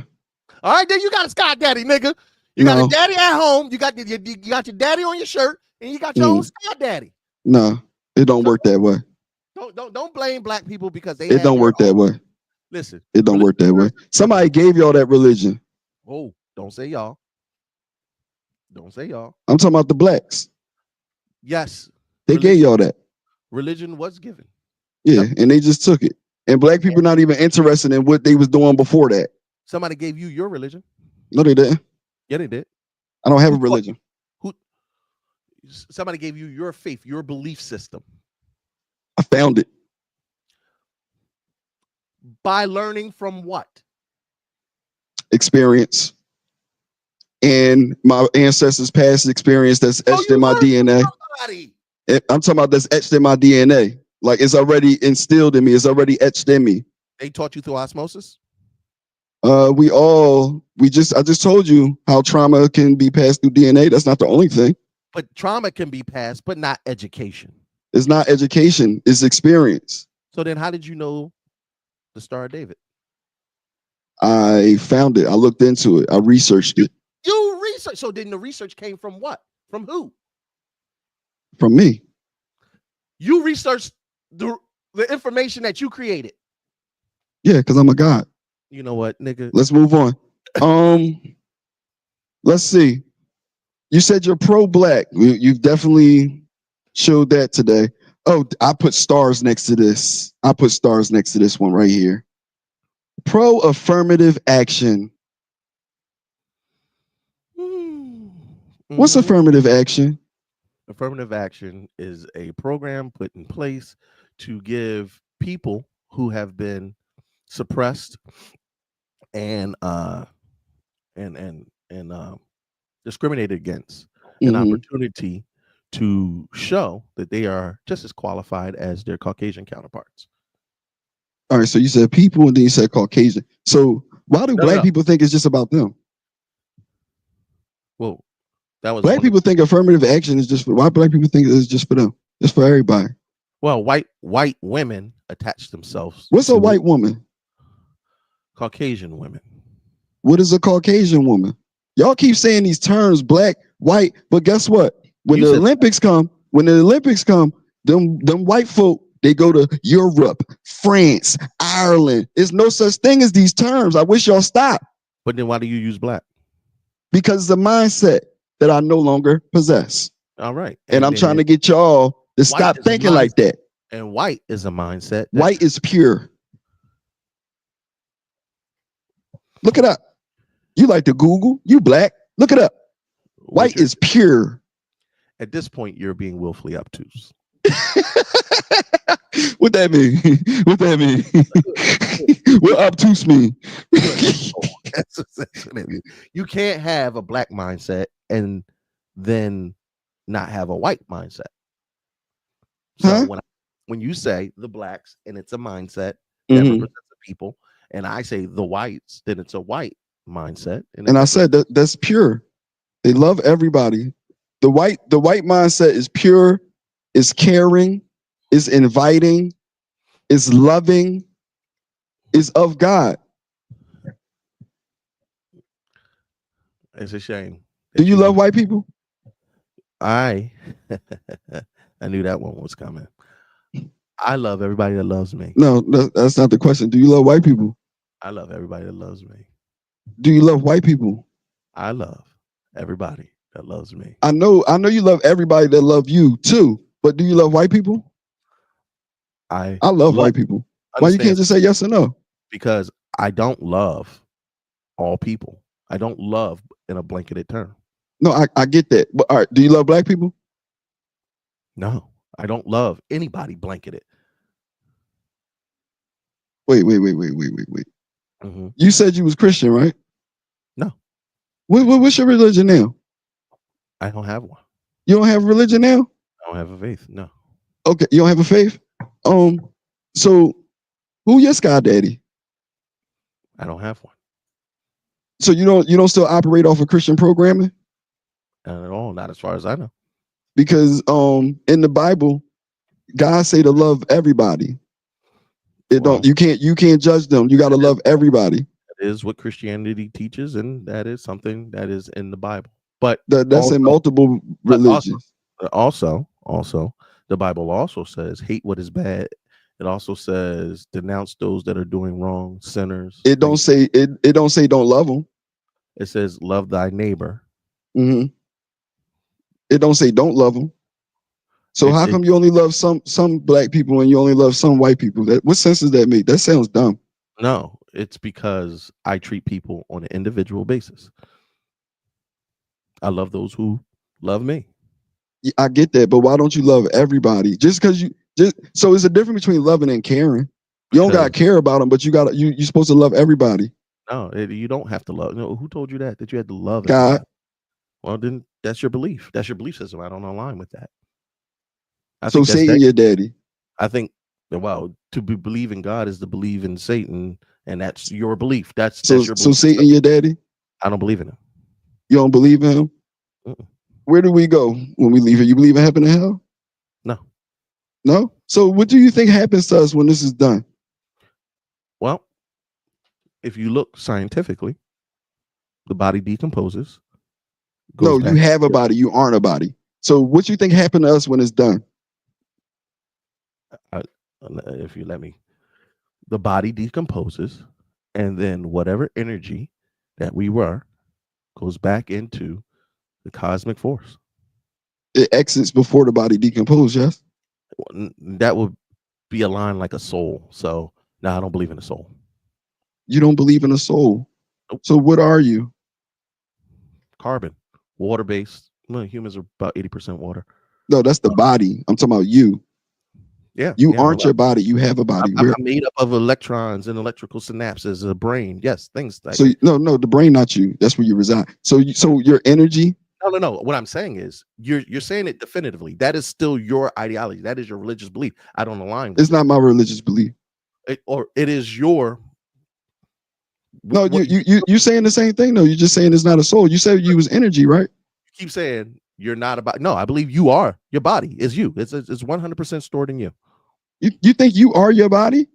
All right, then you got a sky daddy, nigga. You got a daddy at home. You got your daddy on your shirt, and you got your own sky daddy. No, it don't work that way. Don't blame black people because they. It don't work that way. Listen, it don't work that way. Somebody gave y'all that religion. Oh, don't say y'all. Don't say y'all. I'm talking about the blacks. Yes, they gave y'all that. Religion was given. Yeah, and they just took it. And black people not even interested in what they was doing before that. Somebody gave you your religion. No, they didn't. Yeah, they did. I don't have a religion. Somebody gave you your faith, your belief system. I found it. By learning from what? Experience. And my ancestors' past experience that's etched in my DNA. I'm talking about that's etched in my DNA. Like it's already instilled in me. It's already etched in me. They taught you through osmosis? I just told you how trauma can be passed through DNA. That's not the only thing. But trauma can be passed, but not education. It's not education. It's experience. So then how did you know the Star of David? I found it. I looked into it. I researched it. You researched. So then the research came from what? From who? From me. You researched the information that you created. Yeah, because I'm a God. You know what, nigga? Let's move on. Let's see. You said you're pro-black. You've definitely showed that today. Oh, I put stars next to this. I put stars next to this one right here. Pro-affirmative action. Mm-hmm. What's affirmative action? Affirmative action is a program put in place to give people who have been suppressed and discriminated against, an opportunity to show that they are just as qualified as their Caucasian counterparts. All right, so you said people and then you said Caucasian. So why do black people think it's just about them? Well, that was black people think affirmative action is just for, why black people think it's just for them? It's for everybody. Well, white women attach themselves. What's a white woman? Caucasian women. What is a Caucasian woman? Y'all keep saying these terms, black, white, but guess what? When the Olympics come, them white folk, they go to Europe, France, Ireland. There's no such thing as these terms. I wish y'all stop. But then why do you use black? Because it's a mindset that I no longer possess. All right. And I'm trying to get y'all to stop thinking like that. And white is a mindset. White is pure. Look it up. You like to Google, you black. Look it up. White is pure. At this point, you're being willfully obtuse. What that mean? What that mean? What obtuse mean? That's what it means. You can't have a black mindset and then not have a white mindset. So when you say the blacks and it's a mindset that represents the people, and I say the whites, then it's a white mindset. And I said that's pure. They love everybody. The white mindset is pure, is caring, is inviting, is loving, is of God. It's a shame. Do you love white people? I knew that one was coming. I love everybody that loves me. No, that's not the question. Do you love white people? I love everybody that loves me. Do you love white people? I love everybody that loves me. I know you love everybody that love you too, but do you love white people? I love white people. Why you can't just say yes or no? Because I don't love all people. I don't love in a blanketed term. No, I get that. But all right, do you love black people? No, I don't love anybody blanketed. Wait. You said you was Christian, right? No. What's your religion now? I don't have one. You don't have a religion now? I don't have a faith. No. Okay, you don't have a faith? So who your sky daddy? I don't have one. So you don't still operate off of Christian programming? Not at all, not as far as I know. Because in the Bible, God say to love everybody. You can't judge them. You got to love everybody. That is what Christianity teaches, and that is something that is in the Bible. But that's also, in multiple religions. Also, the Bible also says hate what is bad. It also says denounce those that are doing wrong, sinners. It don't say don't love them. It says love thy neighbor. Mm-hmm. It don't say don't love them. So how come you only love some black people and you only love some white people? What sense does that make? That sounds dumb. No, it's because I treat people on an individual basis. I love those who love me. Yeah, I get that, but why don't you love everybody? So it's a difference between loving and caring. You don't gotta care about them, but you're supposed to love everybody. No, you don't have to love. No, who told you that you had to love God? Everybody? Well, then that's your belief. That's your belief system. I don't align with that. So Satan, your daddy. I think, well, to believe in God is to believe in Satan, and that's your belief. That's your belief. So Satan, your daddy. I don't believe in him. You don't believe in him? Mm-mm. Where do we go when we leave here? You believe in heaven and hell? No. So what do you think happens to us when this is done? Well, if you look scientifically, the body decomposes. No, you have a body. You aren't a body. So what do you think happened to us when it's done? If you let me, the body decomposes, and then whatever energy that we were goes back into the cosmic force. It exits before the body decomposes, yes? That would be aligned like a soul. So, no, I don't believe in a soul. You don't believe in a soul? Nope. So what are you? Carbon, water-based. Well, humans are about 80% water. No, that's the body. I'm talking about you. Yeah. You Yeah. aren't your body. You have a body. I'm made up of electrons and electrical synapses, a brain. Yes, things like So no, the brain, not you. That's where you reside. So your energy. No. What I'm saying is you're saying it definitively. That is still your ideology. That is your religious belief. I don't align with It's not my religious belief. or it is your. No, you saying the same thing. No, you're just saying it's not a soul. You said you was energy, right? You keep saying you're not about. No, I believe you are. Your body is you. It's 100% stored in you. You think you are your body?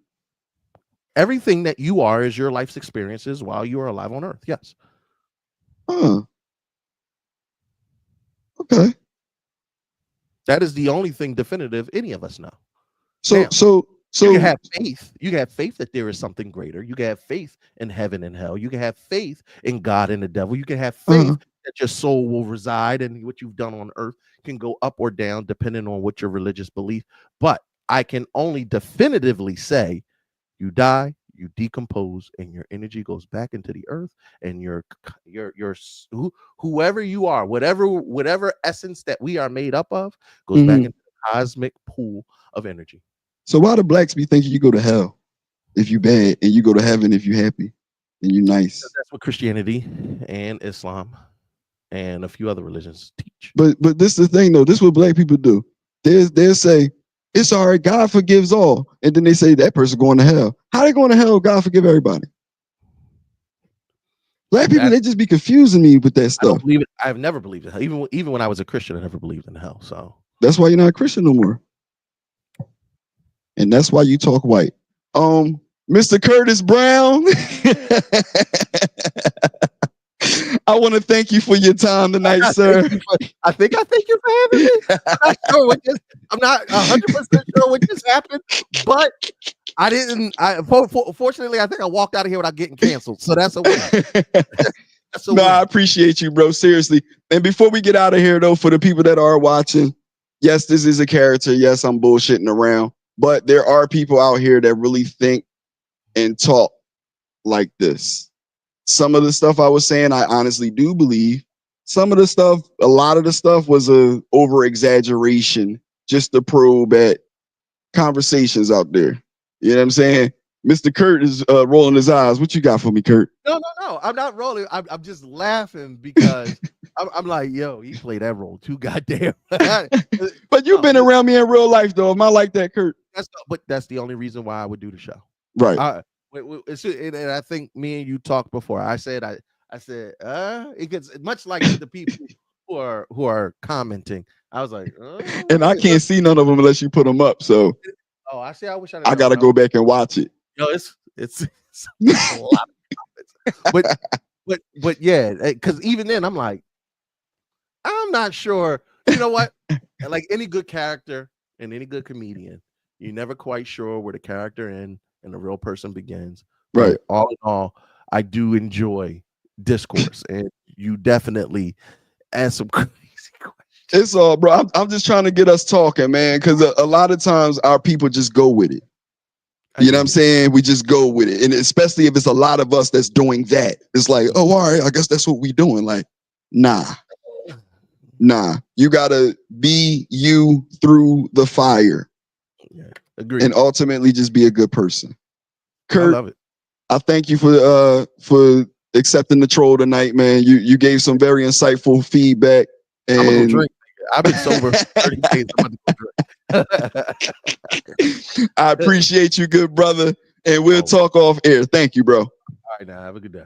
Everything that you are is your life's experiences while you are alive on Earth. Yes. Huh. Okay. That is the only thing definitive any of us know. So you can have faith. You can have faith that there is something greater. You can have faith in heaven and hell. You can have faith in God and the devil. You can have faith that your soul will reside and what you've done on earth can go up or down depending on what your religious belief. But I can only definitively say you die, you decompose, and your energy goes back into the earth, and your whoever you are, whatever essence that we are made up of goes back into the cosmic pool of energy. So why do blacks be thinking you go to hell if you bad and you go to heaven if you happy and you nice? That's what Christianity and Islam and a few other religions teach. But this is the thing though. This is what black people do. They'll say it's all right. God forgives all, and then they say that person going to hell. How they going to hell? God forgive everybody. Black people, they just be confusing me with that stuff. I don't believe it. I've never believed it. Even when I was a Christian, I never believed in hell. So that's why you're not a Christian no more. And that's why you talk white. Mr. Curtis Brown, I want to thank you for your time tonight, sir. I thank you for having me. I'm not 100% sure what just happened, but I didn't. Fortunately, I think I walked out of here without getting canceled. So that's a win. No, I appreciate you, bro. Seriously. And before we get out of here, though, for the people that are watching, yes, this is a character. Yes, I'm bullshitting around. But there are people out here that really think and talk like this. Some of the stuff I was saying, I honestly do believe. Some of the stuff, a lot of the stuff was a over exaggeration just to probe at conversations out there. You know what I'm saying? Mr. Kurt is rolling his eyes. What you got for me, Kurt? No. I'm not rolling. I'm just laughing because I'm like, yo, he played that role too goddamn. But you've been around me in real life, though. Am I like that, Kurt? But that's the only reason why I would do the show. Right. And I think me and you talked before. I said, it gets much like the people who are commenting. I was like, and I can't see none of them unless you put them up. So, I wish I got to go back and watch it. No, it's a lot of comments. But yeah, because even then I'm like, I'm not sure. You know what? Like any good character and any good comedian, you're never quite sure where the character ends and the real person begins. Right. But all in all, I do enjoy discourse, and you definitely ask some crazy questions. It's all, bro. I'm just trying to get us talking, man, because a lot of times our people just go with it. You know what I'm saying? We just go with it. And especially if it's a lot of us that's doing that. It's like, oh, all right, I guess that's what we doing. Like, nah. You got to be you through the fire. Yeah, agreed. And ultimately just be a good person. Kurt, I love it. I thank you for accepting the troll tonight, man. You gave some very insightful feedback. And I'm gonna go drink. I've been sober 30 days. I'm gonna go drink. I appreciate you, good brother. And we'll talk off air. Thank you, bro. All right, now have a good day.